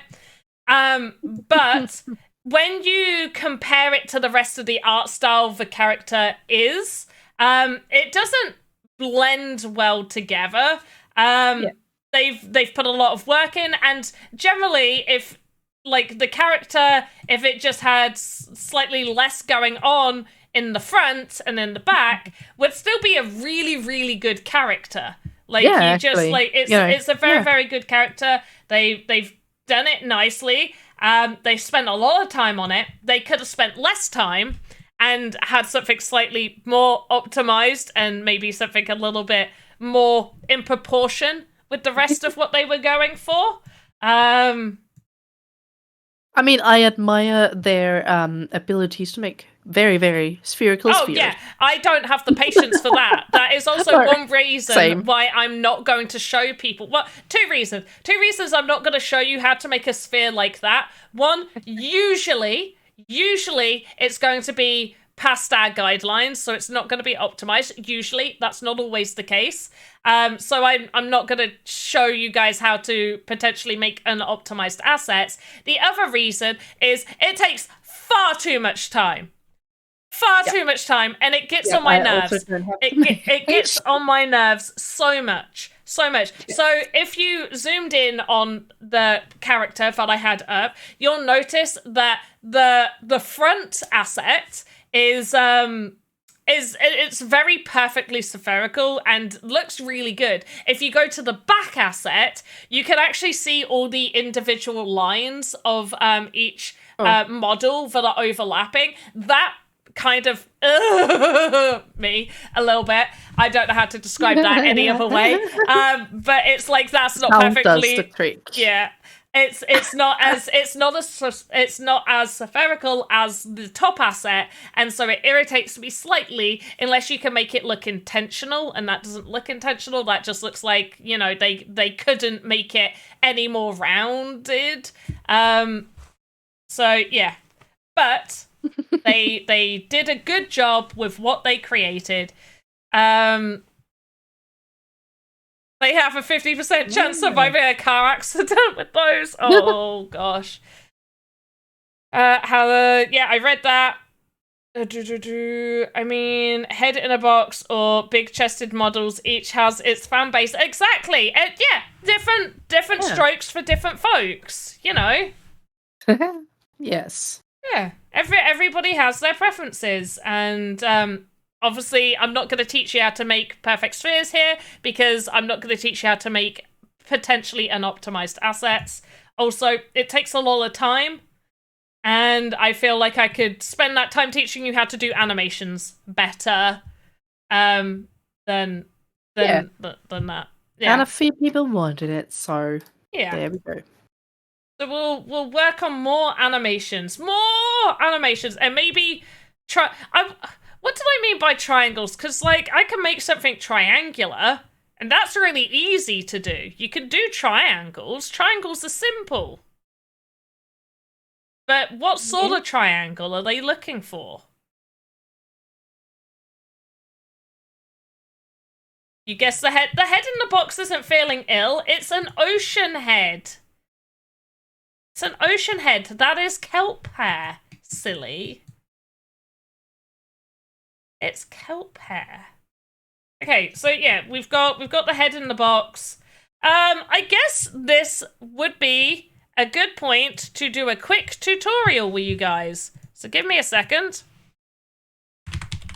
But when you compare it to the rest of the art style the character is, it doesn't blend well together. They've put a lot of work in, and generally, if like the character, if it just had slightly less going on in the front and in the back, would still be a really, really good character. Like, Yeah, just actually. like it's a very, very good character. They've done it nicely. They've spent a lot of time on it. They could have spent less time and had something slightly more optimized and maybe something a little bit more in proportion with the rest of what they were going for. I mean, I admire their abilities to make very, very spherical spheres. Yeah, I don't have the patience for that. That is also No, one reason same. why I'm not going to show people. Well, two reasons. Two reasons I'm not going to show you how to make a sphere like that. One, usually it's going to be past our guidelines, so it's not going to be optimized. Usually, that's not always the case. So I'm not going to show you guys how to potentially make unoptimized assets. The other reason is it takes far too much time. Too much time, and it gets on my nerves. It gets on my nerves so much. So if you zoomed in on the character that I had up, you'll notice that the front asset is it's very perfectly spherical and looks really good. If you go to the back asset, you can actually see all the individual lines of each model that are overlapping. That kind of me a little bit. I don't know how to describe that any other way. But it's like that's not perfectly. Does the trick. Yeah. It's not as spherical as the top asset, and so it irritates me slightly unless you can make it look intentional, and that doesn't look intentional. That just looks like, they couldn't make it any more rounded. So yeah, but they did a good job with what they created. They have a 50% chance of surviving a car accident with those. Oh gosh. Yeah, I read that. I mean, head in a box or big-chested models each has its fan base. Exactly. Yeah, different strokes for different folks. You know. Yes. Yeah. Everybody has their preferences, and obviously, I'm not going to teach you how to make perfect spheres here because I'm not going to teach you how to make potentially unoptimized assets. Also, it takes a lot of time. And I feel like I could spend that time teaching you how to do animations better than that. Yeah. And a few people wanted it, so there we go. So we'll work on more animations, and maybe try. What did I mean by triangles? Because like I can make something triangular, and that's really easy to do. You can do triangles. Triangles are simple. But what sort of triangle are they looking for? You guess the head. The head in the box isn't feeling ill. It's an ocean head. It's an ocean head. That is kelp hair. Silly. It's kelp hair. Okay, so yeah, we've got the head in the box. I guess this would be a good point to do a quick tutorial with you guys. So give me a second.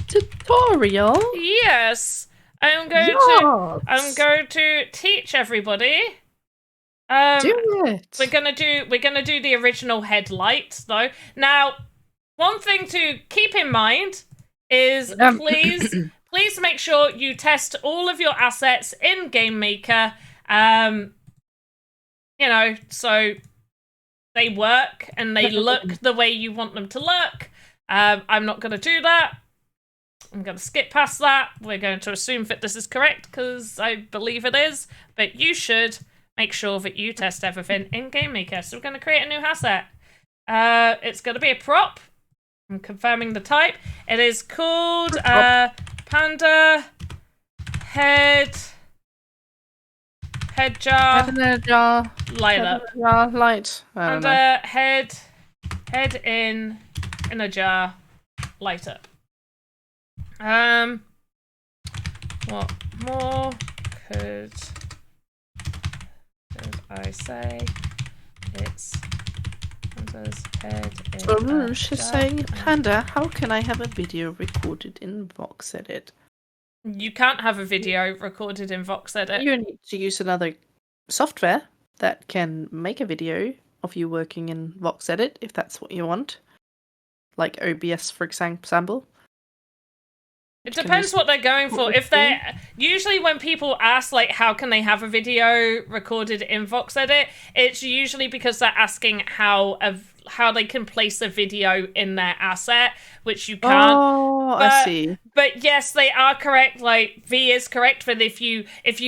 Tutorial? Yes. I'm going to teach everybody. Do it. We're gonna do the original headlight though. Now, one thing to keep in mind is please make sure you test all of your assets in Game Maker. You know, so they work and they look the way you want them to look. I'm not going to do that. I'm going to skip past that. We're going to assume that this is correct because I believe it is. But you should make sure that you test everything in Game Maker. So we're going to create a new asset. It's going to be a prop. I'm confirming the type. It is called Panda Head jar. Light up. Light. And head in a jar. Light up. What more could I say? It's Panda's head in Arush is saying, Panda, how can I have a video recorded in VoxEdit? You can't have a video recorded in VoxEdit. You need to use another software that can make a video of you working in VoxEdit, if that's what you want. Like OBS, for example. It depends what they're going for. If they're usually when people ask like how can they have a video recorded in VoxEdit, it's usually because they're asking how they can place a video in their asset, which you can't. Oh, I see. But yes, they are correct. Like V is correct. But if you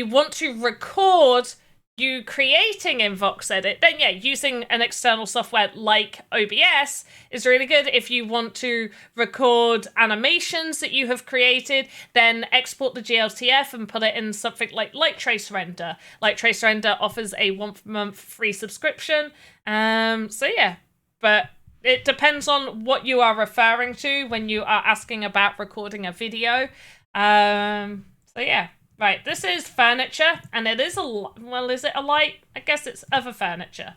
want to record you creating in VoxEdit, then yeah, using an external software like OBS is really good. If you want to record animations that you have created, then export the GLTF and put it in something like Trace Render. Like Trace Render offers a 1 month free subscription. So yeah, but it depends on what you are referring to when you are asking about recording a video. So yeah. Right, this is furniture, and it is well, is it a light? I guess it's other furniture.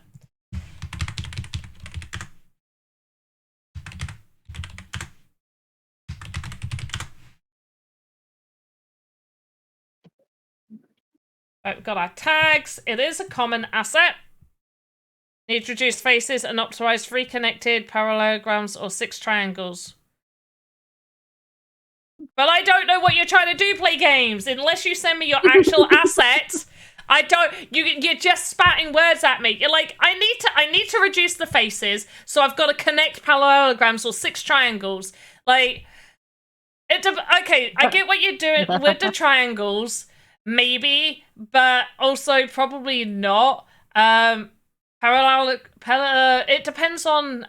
Right, we've got our tags. It is a common asset. Need to reduce faces and optimize 3 connected parallelograms or 6 triangles. But I don't know what you're trying to do, Play Games. Unless you send me your actual assets, I don't. You're just spouting words at me. You're like, I need to reduce the faces, so I've got to connect parallelograms or 6 triangles. Like, okay, I get what you're doing with the triangles, maybe, but also probably not. It depends on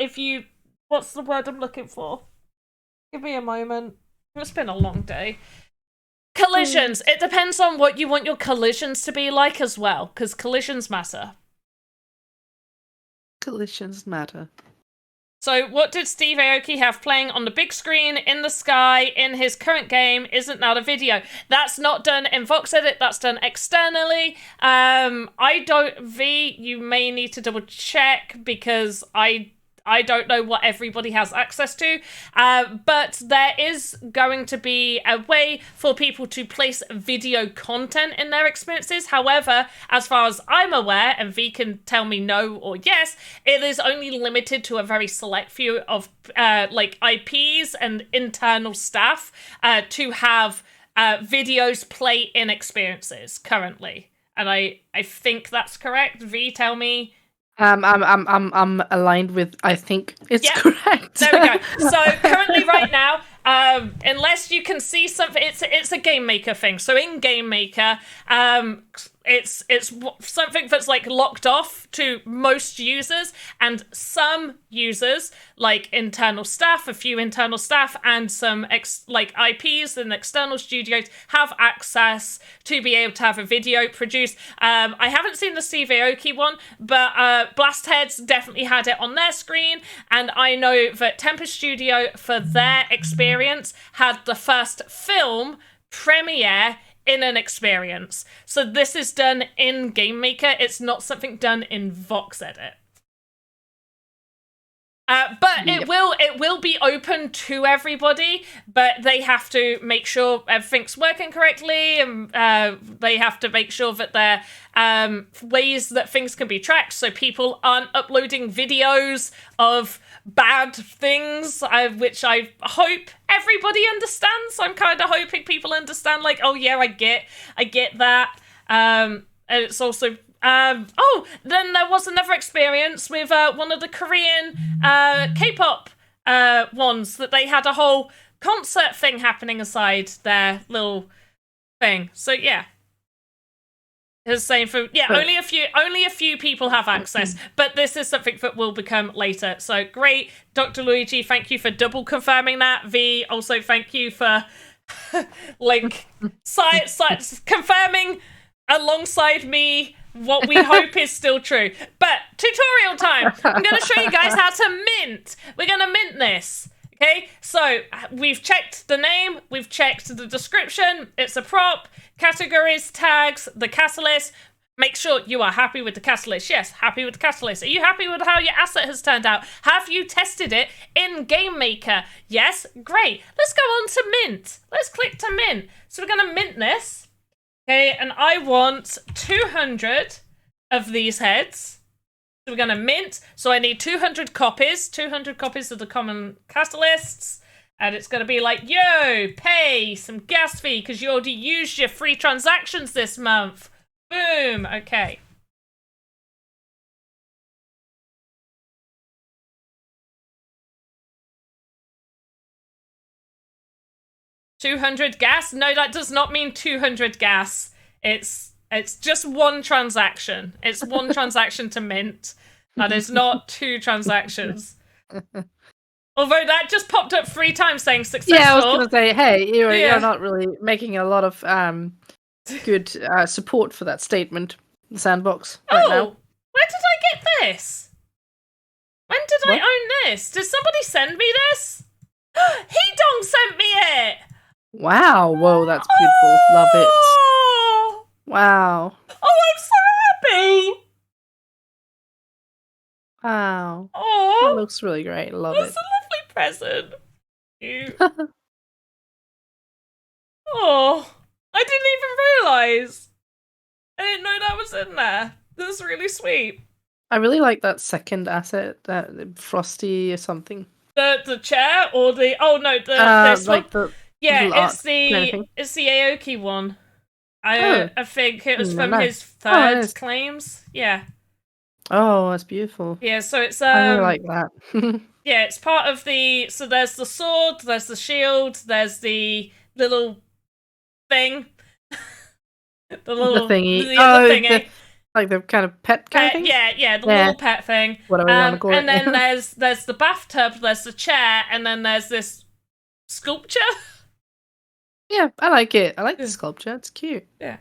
if you. What's the word I'm looking for? Give me a moment. It's been a long day. Collisions. It depends on what you want your collisions to be like as well, because collisions matter. Collisions matter. So what did Steve Aoki have playing on the big screen in the sky in his current game isn't now a video. That's not done in VoxEdit, that's done externally. You may need to double check because I don't know what everybody has access to, but there is going to be a way for people to place video content in their experiences. However, as far as I'm aware, and V can tell me no or yes, it is only limited to a very select few of IPs and internal staff to have videos play in experiences currently. And I think that's correct. V, tell me. I'm aligned with. I think it's correct. There we go. So currently, right now, unless you can see something, it's a game maker thing. So in game maker, it's something that's like locked off to most users, and some users, like internal staff, a few internal staff, and some IPs and external studios have access to be able to have a video produced. I haven't seen the Steve Aoki one, but Blast Heads definitely had it on their screen, and I know that Tempest Studio, for their experience, had the first film premiere in an experience. So this is done in Game Maker. It's not something done in VoxEdit. But it will be open to everybody, but they have to make sure everything's working correctly, and they have to make sure that there are ways that things can be tracked, so people aren't uploading videos of bad things, which I hope everybody understands. I'm kind of hoping people understand, like, oh yeah, I get that. And it's also then there was another experience with one of the Korean K-pop ones, that they had a whole concert thing happening aside their little thing. So yeah. It's saying only a few people have access, but this is something that will become later. So great, Dr. Luigi, thank you for double confirming that. V, also thank you for science confirming alongside me what we hope is still true. But tutorial time. I'm going to show you guys how to mint. We're going to mint this. Okay, so we've checked the name, we've checked the description, it's a prop, categories, tags, the catalyst. Make sure you are happy with the catalyst. Yes, happy with the catalyst. Are you happy with how your asset has turned out? Have you tested it in Game Maker? Yes, great. Let's go on to mint. Let's click to mint. So we're going to mint this. Okay, and I want 200 of these heads. So we're going to mint. So I need 200 copies. 200 copies of the common catalysts. And it's going to be like, yo, pay some gas fee because you already used your free transactions this month. Boom. Okay. $200 gas? No, that does not mean 200 gas. It's just one transaction. It's one transaction to mint. That is not 2 transactions. Although that just popped up 3 times saying successful. Yeah, I was going to say, hey, you're not really making a lot of good support for that statement, the Sandbox, right now. Where did I get this? When did I own this? Did somebody send me this? Hedong sent me it! Wow, whoa, that's beautiful. Love it. Wow. Oh, I'm so happy! Wow. Oh, That looks really great. Love that's it. a lovely present. You. Oh, I didn't even realise. I didn't know that was in there. That's really sweet. I really like that second asset, that Frosty or something. The chair or the this like one? Yeah, it's the Aoki one. I think it was from his third nice. claims. Yeah. Oh, that's beautiful. Yeah, so it's I really like that. yeah, it's part of the. So there's the sword, there's the shield, there's the little thing. the thingy. The thingy. Like the kind of pet kind of thing? Yeah, the little pet thing. Whatever you want to call it. And then there's the bathtub, there's the chair, and then there's this sculpture. Yeah, I like it. I like the sculpture. It's cute. Yeah.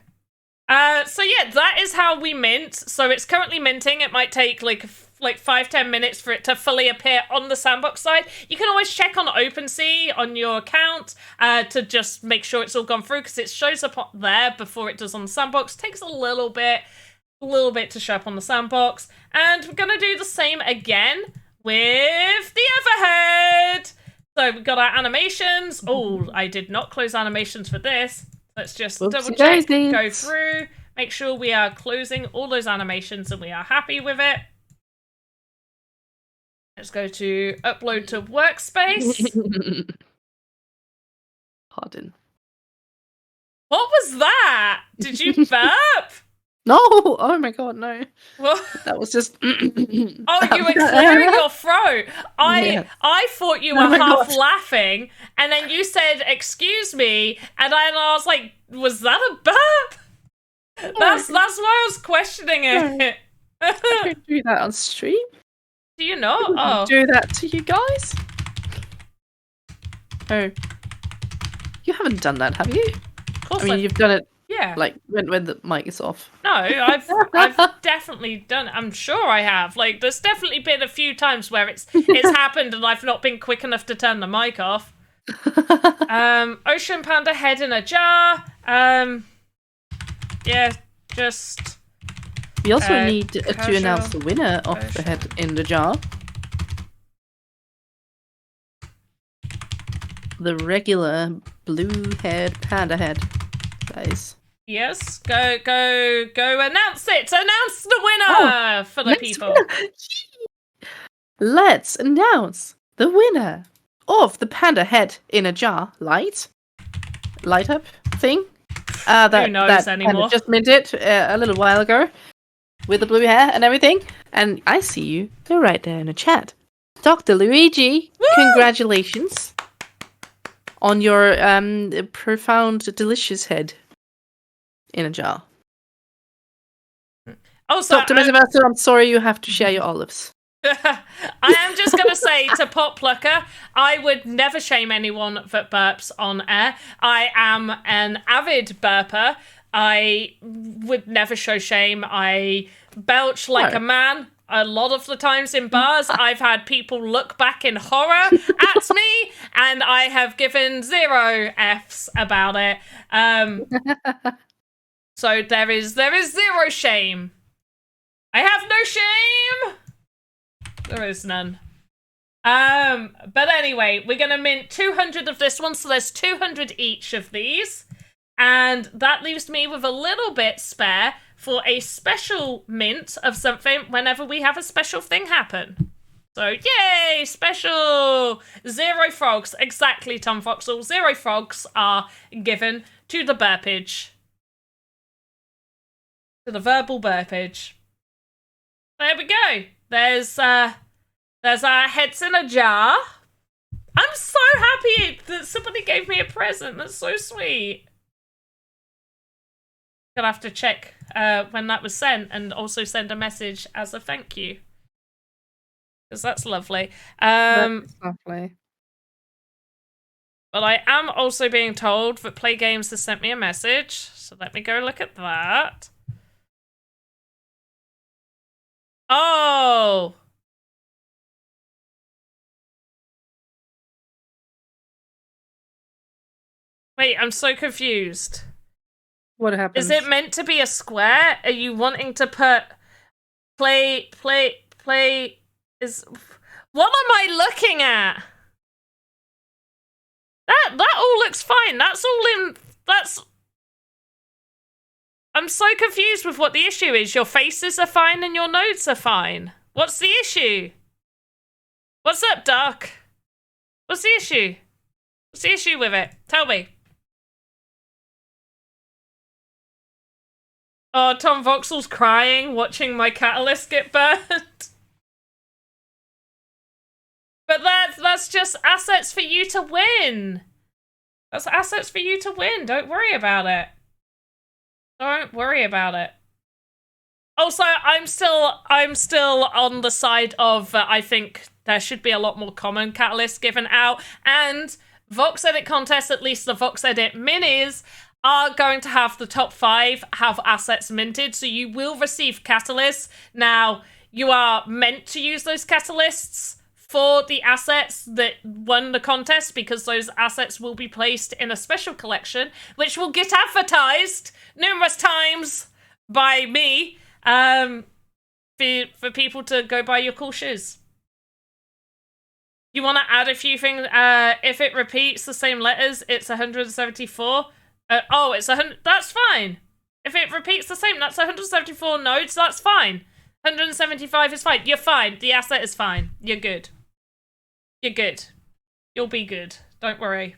So yeah, that is how we mint. So it's currently minting. It might take like 5-10 minutes for it to fully appear on the Sandbox side. You can always check on OpenSea on your account to just make sure it's all gone through, because it shows up there before it does on the Sandbox. It takes a little bit to show up on the Sandbox. And we're gonna do the same again with the overhead. So we've got our animations. Oh, I did not close animations for this. Let's just double check, go through, make sure we are closing all those animations and we are happy with it. Let's go to upload to workspace. Pardon. What was that? Did you burp? No! Oh my god, no. What? That was just... Oh, you were clearing your throat. I thought you were half laughing, and then you said, "Excuse me," and I was like, "Was that a burp?" That's why I was questioning it. I don't do that on stream. Do you not? Oh, Do that to you guys? Oh, you haven't done that, have you? of course. I mean, you've done it. Yeah. Like when the mic is off. No, I've definitely done it. I'm sure I have. Like, there's definitely been a few times where it's happened and I've not been quick enough to turn the mic off. Ocean panda head in a jar. Yeah, just. We also need to casual announce the winner of the head in the jar. The regular blue-haired panda head, guys. Yes, go announce it! Announce the winner for the people! Let's announce the winner of the panda head in a jar light up thing. Who knows anymore? Panda just minted a little while ago with the blue hair and everything. And I see you. They're right there in the chat. Dr. Luigi, Woo! Congratulations on your profound, delicious head in a jar. Also, Dr. Metaverse, I'm sorry you have to share your olives. I am just going to say to Pop Plucker, I would never shame anyone that burps on air. I am an avid burper. I would never show shame. I belch like a man. A lot of the times in bars, I've had people look back in horror at me, and I have given 0 Fs about it. So there is 0 shame. I have no shame. There is none. But anyway, we're gonna mint 200 of this one, so there's 200 each of these, and that leaves me with a little bit spare for a special mint of something whenever we have a special thing happen. So yay, special 0 frogs. Exactly, Tom Voxel. 0 frogs are given to the burpage. To the verbal burpage. There we go. There's our heads in a jar. I'm so happy that somebody gave me a present. That's so sweet. Gonna have to check when that was sent and also send a message as a thank you. Because that's lovely. That's lovely. But I am also being told that Play Games has sent me a message. So let me go look at that. Oh! Wait, I'm so confused. What happened? Is it meant to be a square? Are you wanting to put play is what am I looking at? That all looks fine. That's all in I'm so confused with what the issue is. Your faces are fine and your nodes are fine. What's the issue? What's up, Duck? What's the issue? What's the issue with it? Tell me. Oh, Tom Voxel's crying, watching my catalyst get burnt. But that's just assets for you to win. That's assets for you to win. Don't worry about it. Don't worry about it. Also, I'm still on the side of I think there should be a lot more common catalysts given out, and VoxEdit contests, at least the VoxEdit minis, are going to have the top 5 have assets minted, so you will receive catalysts. Now, you are meant to use those catalysts for the assets that won the contest, because those assets will be placed in a special collection, which will get advertised numerous times by me for people to go buy your cool shoes. You want to add a few things? If it repeats the same letters, it's 174. It's 100. That's fine. If it repeats the same, that's 174 nodes. That's fine. 175 is fine. You're fine. The asset is fine. You're good. You're good. You'll be good. Don't worry.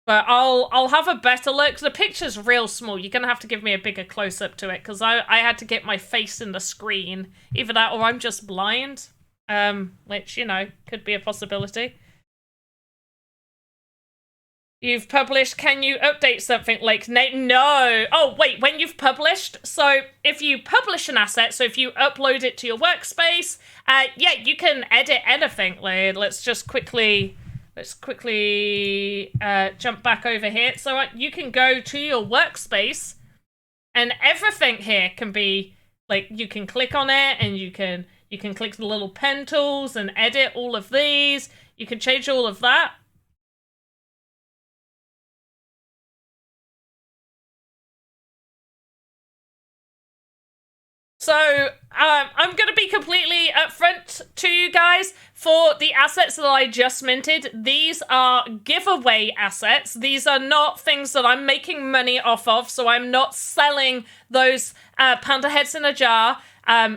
But I'll have a better look. The picture's real small. You're gonna have to give me a bigger close-up to it, because I had to get my face in the screen. Either that or I'm just blind. Which, you know, could be a possibility. You've published, can you update something like no? Oh, wait, when you've published, so if you publish an asset, so if you upload it to your workspace, yeah, you can edit anything. Let's quickly jump back over here. So you can go to your workspace, and everything here can be, like, you can click on it, and you can click the little pen tools and edit all of these. You can change all of that. So, I'm going to be completely upfront to you guys. For the assets that I just minted, these are giveaway assets. These are not things that I'm making money off of, so I'm not selling those panda heads in a jar.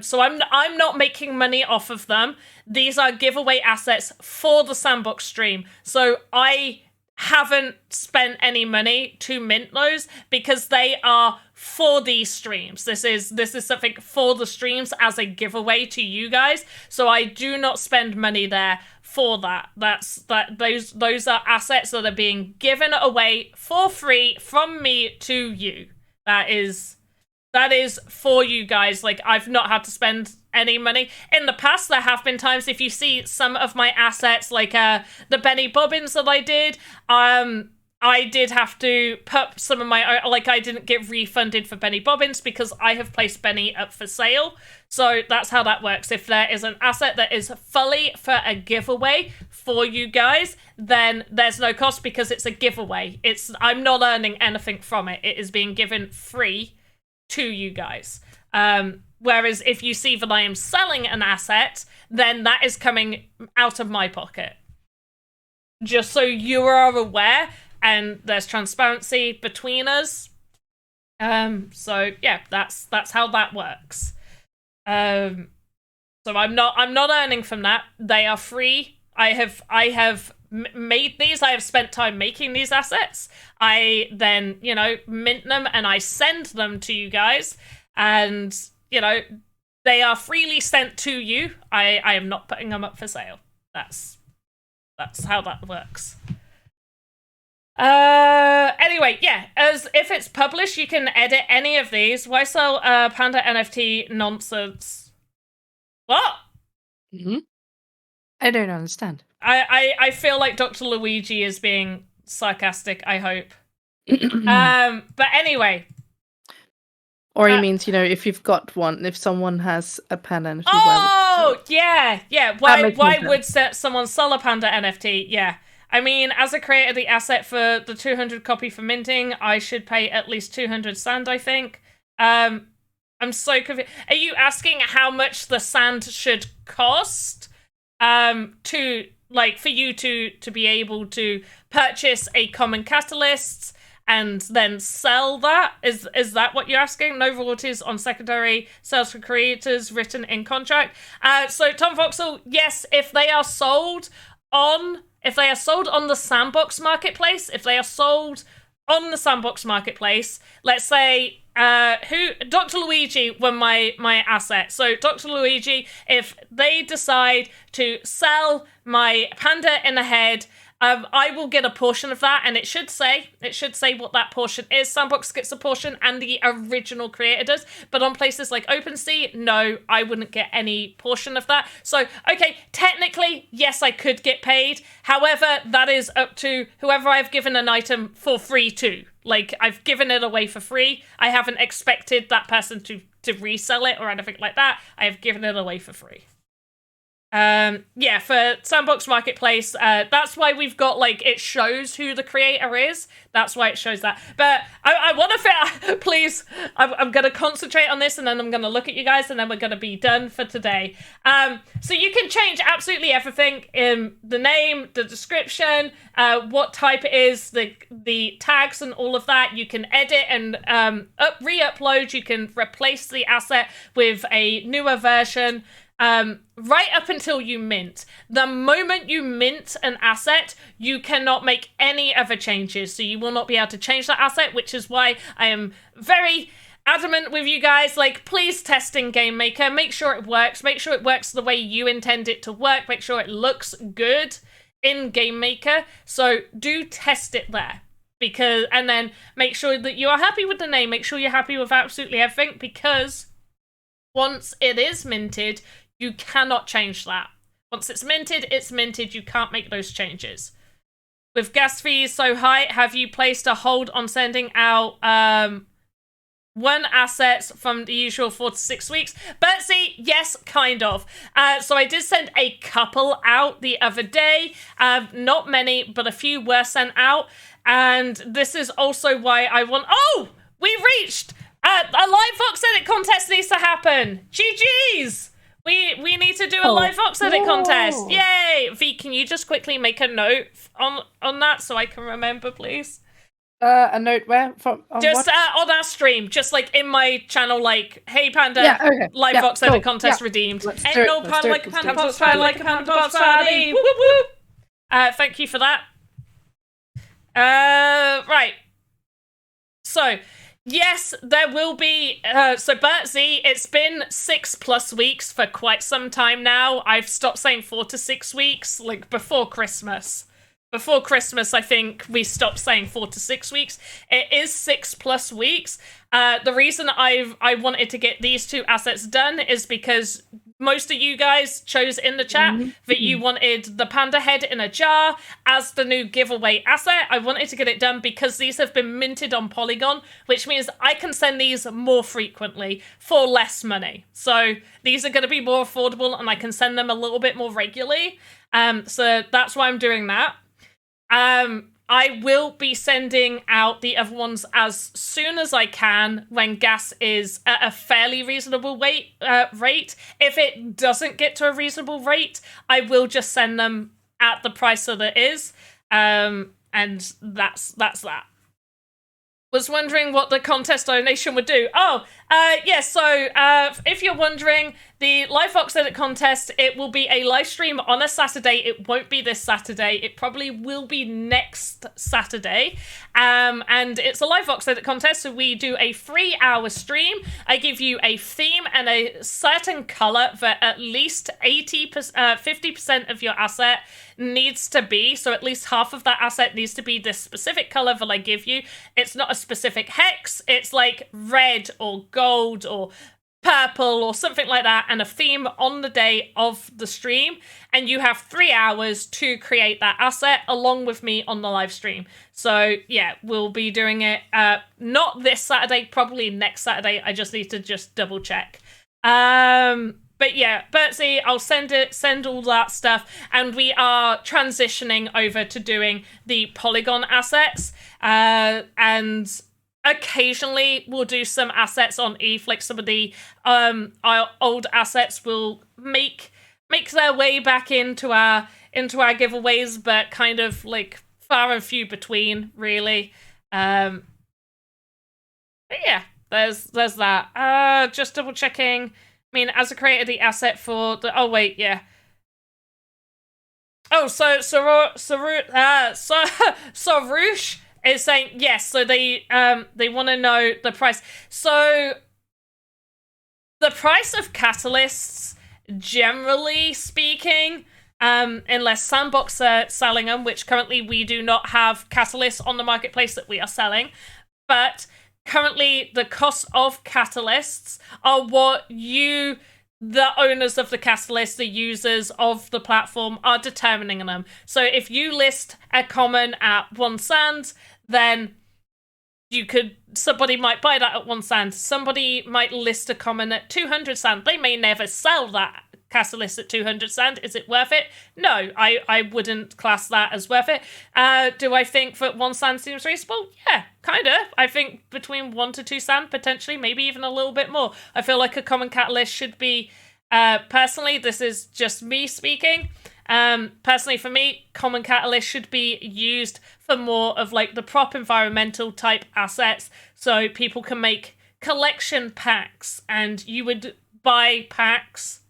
So I'm not making money off of them. These are giveaway assets for the Sandbox stream. So I haven't spent any money to mint those, because they are for these streams. This is something for the streams as a giveaway to you guys. So I do not spend money there for that. Those are assets that are being given away for free from me to you. That is for you guys. Like, I've not had to spend any money. In the past, there have been times, if you see some of my assets, like the Benny Bobbins that I did, I did have to put some of my, like, I didn't get refunded for Benny Bobbins because I have placed Benny up for sale. So that's how that works. If there is an asset that is fully for a giveaway for you guys, then there's no cost, because it's a giveaway. I'm not earning anything from it. It is being given free to you guys. Whereas if you see that I am selling an asset, then that is coming out of my pocket. Just so you are aware, and there's transparency between us. So yeah, that's how that works. So I'm not earning from that. They are free. I have made these. I have spent time making these assets. I then, mint them and I send them to you guys, and they are freely sent to you. I am not putting them up for sale. That's how that works. Anyway, yeah, as if it's published, you can edit any of these. Why sell Panda NFT nonsense? What? Mm-hmm. I don't understand. I feel like Dr. Luigi is being sarcastic, I hope. But anyway. Or he means, if you've got one, if someone has a Panda NFT. Yeah. Why would someone sell a Panda NFT? Yeah. I mean, as a creator, the asset for the 200 copy for minting, I should pay at least 200 sand, I think. I'm so confused. Are you asking how much the sand should cost to, like, for you to be able to purchase a common catalyst and then sell that? Is that what you're asking? No royalties on secondary sales for creators written in contract. So Tom Voxel, yes, if they are sold on the Sandbox marketplace, let's say Dr. Luigi won my asset. So Dr. Luigi, if they decide to sell my panda in the head I will get a portion of that, and it should say what that portion is. Sandbox gets a portion, and the original creator does. But on places like OpenSea, no, I wouldn't get any portion of that. So, okay, technically, yes, I could get paid. However, that is up to whoever I've given an item for free to. Like, I've given it away for free. I haven't expected that person to resell it or anything like that. I have given it away for free. Yeah, for Sandbox Marketplace, that's why we've got, like, it shows who the creator is. That's why it shows that. But I want to please, I'm going to concentrate on this, and then I'm going to look at you guys, and then we're going to be done for today. So you can change absolutely everything in the name, the description, what type it is, the tags and all of that. You can edit and re-upload. You can replace the asset with a newer version. Right up until you mint. The moment you mint an asset, you cannot make any other changes. So you will not be able to change that asset, which is why I am very adamant with you guys. Like, please test in Game Maker. Make sure it works. Make sure it works the way you intend it to work. Make sure it looks good in Game Maker. So do test it there. And then make sure that you are happy with the name. Make sure you're happy with absolutely everything, because once it is minted, you cannot change that. Once it's minted, it's minted. You can't make those changes. With gas fees so high, have you placed a hold on sending out one assets from the usual 4 to 6 weeks? Bertsy, yes, kind of. So I did send a couple out the other day. Not many, but a few were sent out. And this is also why I want... Oh! We reached... a live VoxEdit contest needs to happen. GG's! We need to do a live VoxEdit contest. Yay! V, can you just quickly make a note on that so I can remember, please? A note where? Just on our stream. Just like in my channel, like, hey Panda, live VoxEdit contest redeemed. Ain't no Panda like a Pandapops fan, like a Pandapops fan. Whoop whoop! Thank you for that. Right. So... yes, there will be, so Bertsy, it's been 6+ weeks for quite some time now. I've stopped saying 4 to 6 weeks, like before Christmas. Before Christmas, I think we stopped saying 4 to 6 weeks. It is 6+ weeks. The reason I wanted to get these two assets done is because most of you guys chose in the chat that you wanted the panda head in a jar as the new giveaway asset. I wanted to get it done because these have been minted on Polygon, which means I can send these more frequently for less money. So these are going to be more affordable, and I can send them a little bit more regularly. So that's why I'm doing that. I will be sending out the other ones as soon as I can when gas is at a fairly reasonable rate. If it doesn't get to a reasonable rate, I will just send them at the price that it is. And that's that. Was wondering what the contest donation would do. Oh, yeah, so if you're wondering, the live VoxEdit contest, it will be a live stream on a Saturday. It won't be this Saturday. It probably will be next Saturday. And it's a live VoxEdit contest, so we do a 3-hour stream. I give you a theme and a certain color that at least 50% of your asset needs to be. So at least half of that asset needs to be this specific color that I give you. It's not a specific hex. It's like red or gold or purple or something like that, and a theme on the day of the stream, and you have 3 hours to create that asset along with me on the live stream. So yeah, we'll be doing it not this Saturday, probably next Saturday. I just need to double check. But yeah, Bertsy, I'll send all that stuff, and we are transitioning over to doing the Polygon assets, and occasionally we'll do some assets on ETH, like some of the our old assets will make their way back into our giveaways, but kind of like far and few between, really. But yeah, there's that. Just double checking. I mean, as I created the asset for the... Oh, wait, yeah. Oh, so Sarush is saying yes, so they want to know the price. So the price of catalysts, generally speaking, unless Sandbox are selling them, which currently we do not have catalysts on the marketplace that we are selling. But currently, the cost of catalysts are what the owners of the catalyst, the users of the platform, are determining them. So if you list a common at 1 sand, then somebody might buy that at 1 sand. Somebody might list a common at 200 sand. They may never sell that catalyst at 200 sand. Is it worth it? No, I wouldn't class that as worth it. Do I think that 1 sand seems reasonable? Yeah, kind of. I think between 1 to 2 sand, potentially, maybe even a little bit more. I feel like a common catalyst should be, personally, this is just me speaking. Personally, for me, common catalyst should be used for more of like the prop environmental type assets, so people can make collection packs, and you would buy packs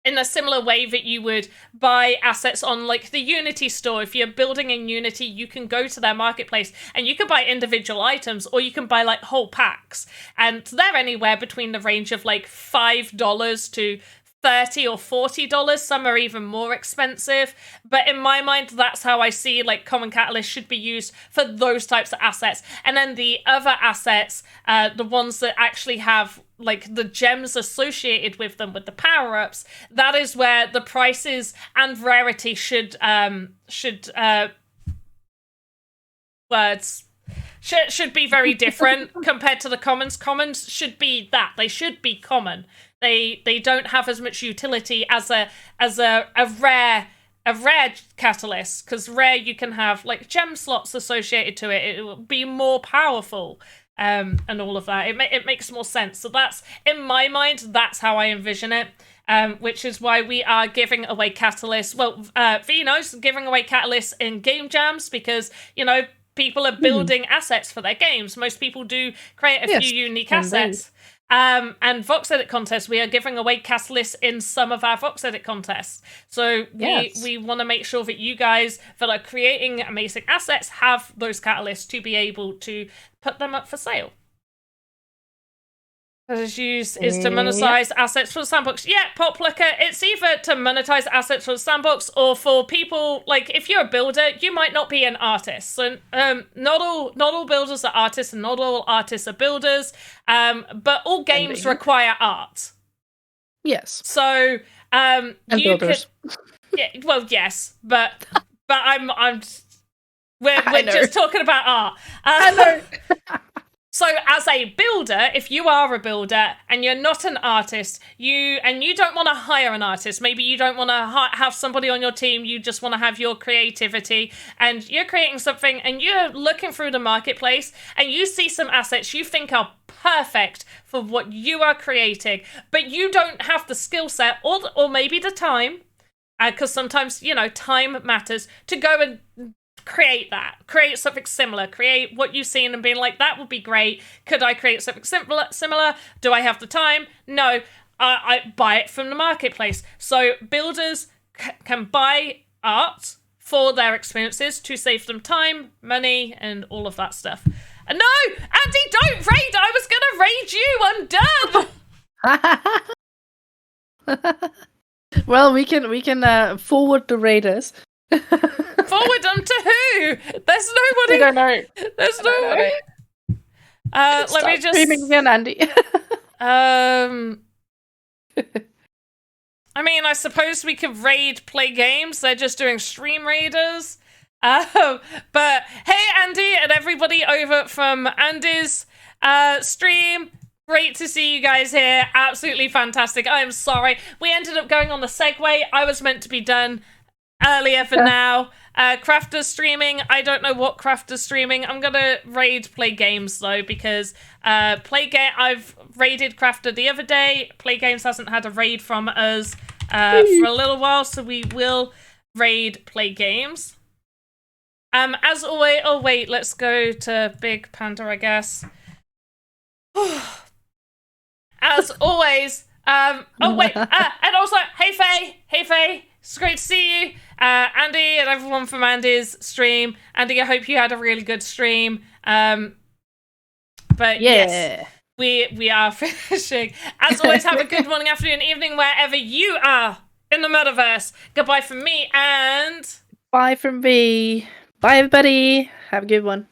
in a similar way that you would buy assets on like the Unity store. If you're building in Unity, you can go to their marketplace and you can buy individual items, or you can buy like whole packs. And they're anywhere between the range of like $5 to $30 or $40. Some are even more expensive. But in my mind, that's how I see like common catalyst should be used for those types of assets. And then the other assets, the ones that actually have like the gems associated with them, with the power-ups, that is where the prices and rarity should be very different compared to the commons. Commons should be that. They should be common. They don't have as much utility as a rare catalyst, because rare you can have like gem slots associated to it. It will be more powerful. And all of that. It makes more sense. So that's, in my mind, that's how I envision it. Which is why we are giving away catalysts. Well, Vino's giving away catalysts in game jams because, you know, people are building assets for their games. Most people do create a few unique assets. And VoxEdit contests, we are giving away catalysts in some of our VoxEdit contests. So we want to make sure that you guys that are creating amazing assets have those catalysts to be able to put them up for sale. Is used is to monetize assets for the Sandbox. Yeah, Poplicker, it's either to monetize assets for the Sandbox or for people, like, if you're a builder, you might not be an artist. So not all builders are artists and not all artists are builders, but all games require art. Yes. So and you builders. well, yes, but we're just talking about art. I know. So as a builder, if you are a builder and you're not an artist, you don't want to hire an artist, maybe you don't want to have somebody on your team, you just want to have your creativity, and you're creating something and you're looking through the marketplace and you see some assets you think are perfect for what you are creating, but you don't have the skill set or maybe the time, because sometimes, you know, time matters, to go and create something similar, create what you've seen and being like, that would be great. Could I create something similar? Do I have the time? No. I buy it from the marketplace. So builders can buy art for their experiences to save them time, money, and all of that stuff. And no, Andy, don't raid. I was gonna raid you. I'm done. Well, we can forward the raiders. Forward them to who? There's nobody. I don't know. There's nobody. Let me just streaming again, Andy. I mean, I suppose we could play games. They're just doing stream raiders. But hey, Andy and everybody over from Andy's stream. Great to see you guys here. Absolutely fantastic. I am sorry. We ended up going on the segue. I was meant to be done earlier for now. Crafter's streaming. I don't know what Crafter's streaming. I'm gonna play games though, because I've raided Crafter the other day. Play Games hasn't had a raid from us for a little while, so we will raid Play Games. As always, oh wait, let's go to Big Panda, I guess. As always, oh wait, and also, hey Faye, it's great to see you. Andy and everyone from Andy's stream. Andy, I hope you had a really good stream. But yes, we are finishing. As always, have a good morning, afternoon, evening, wherever you are in the metaverse. Goodbye from me and... Bye from me. Bye, everybody. Have a good one.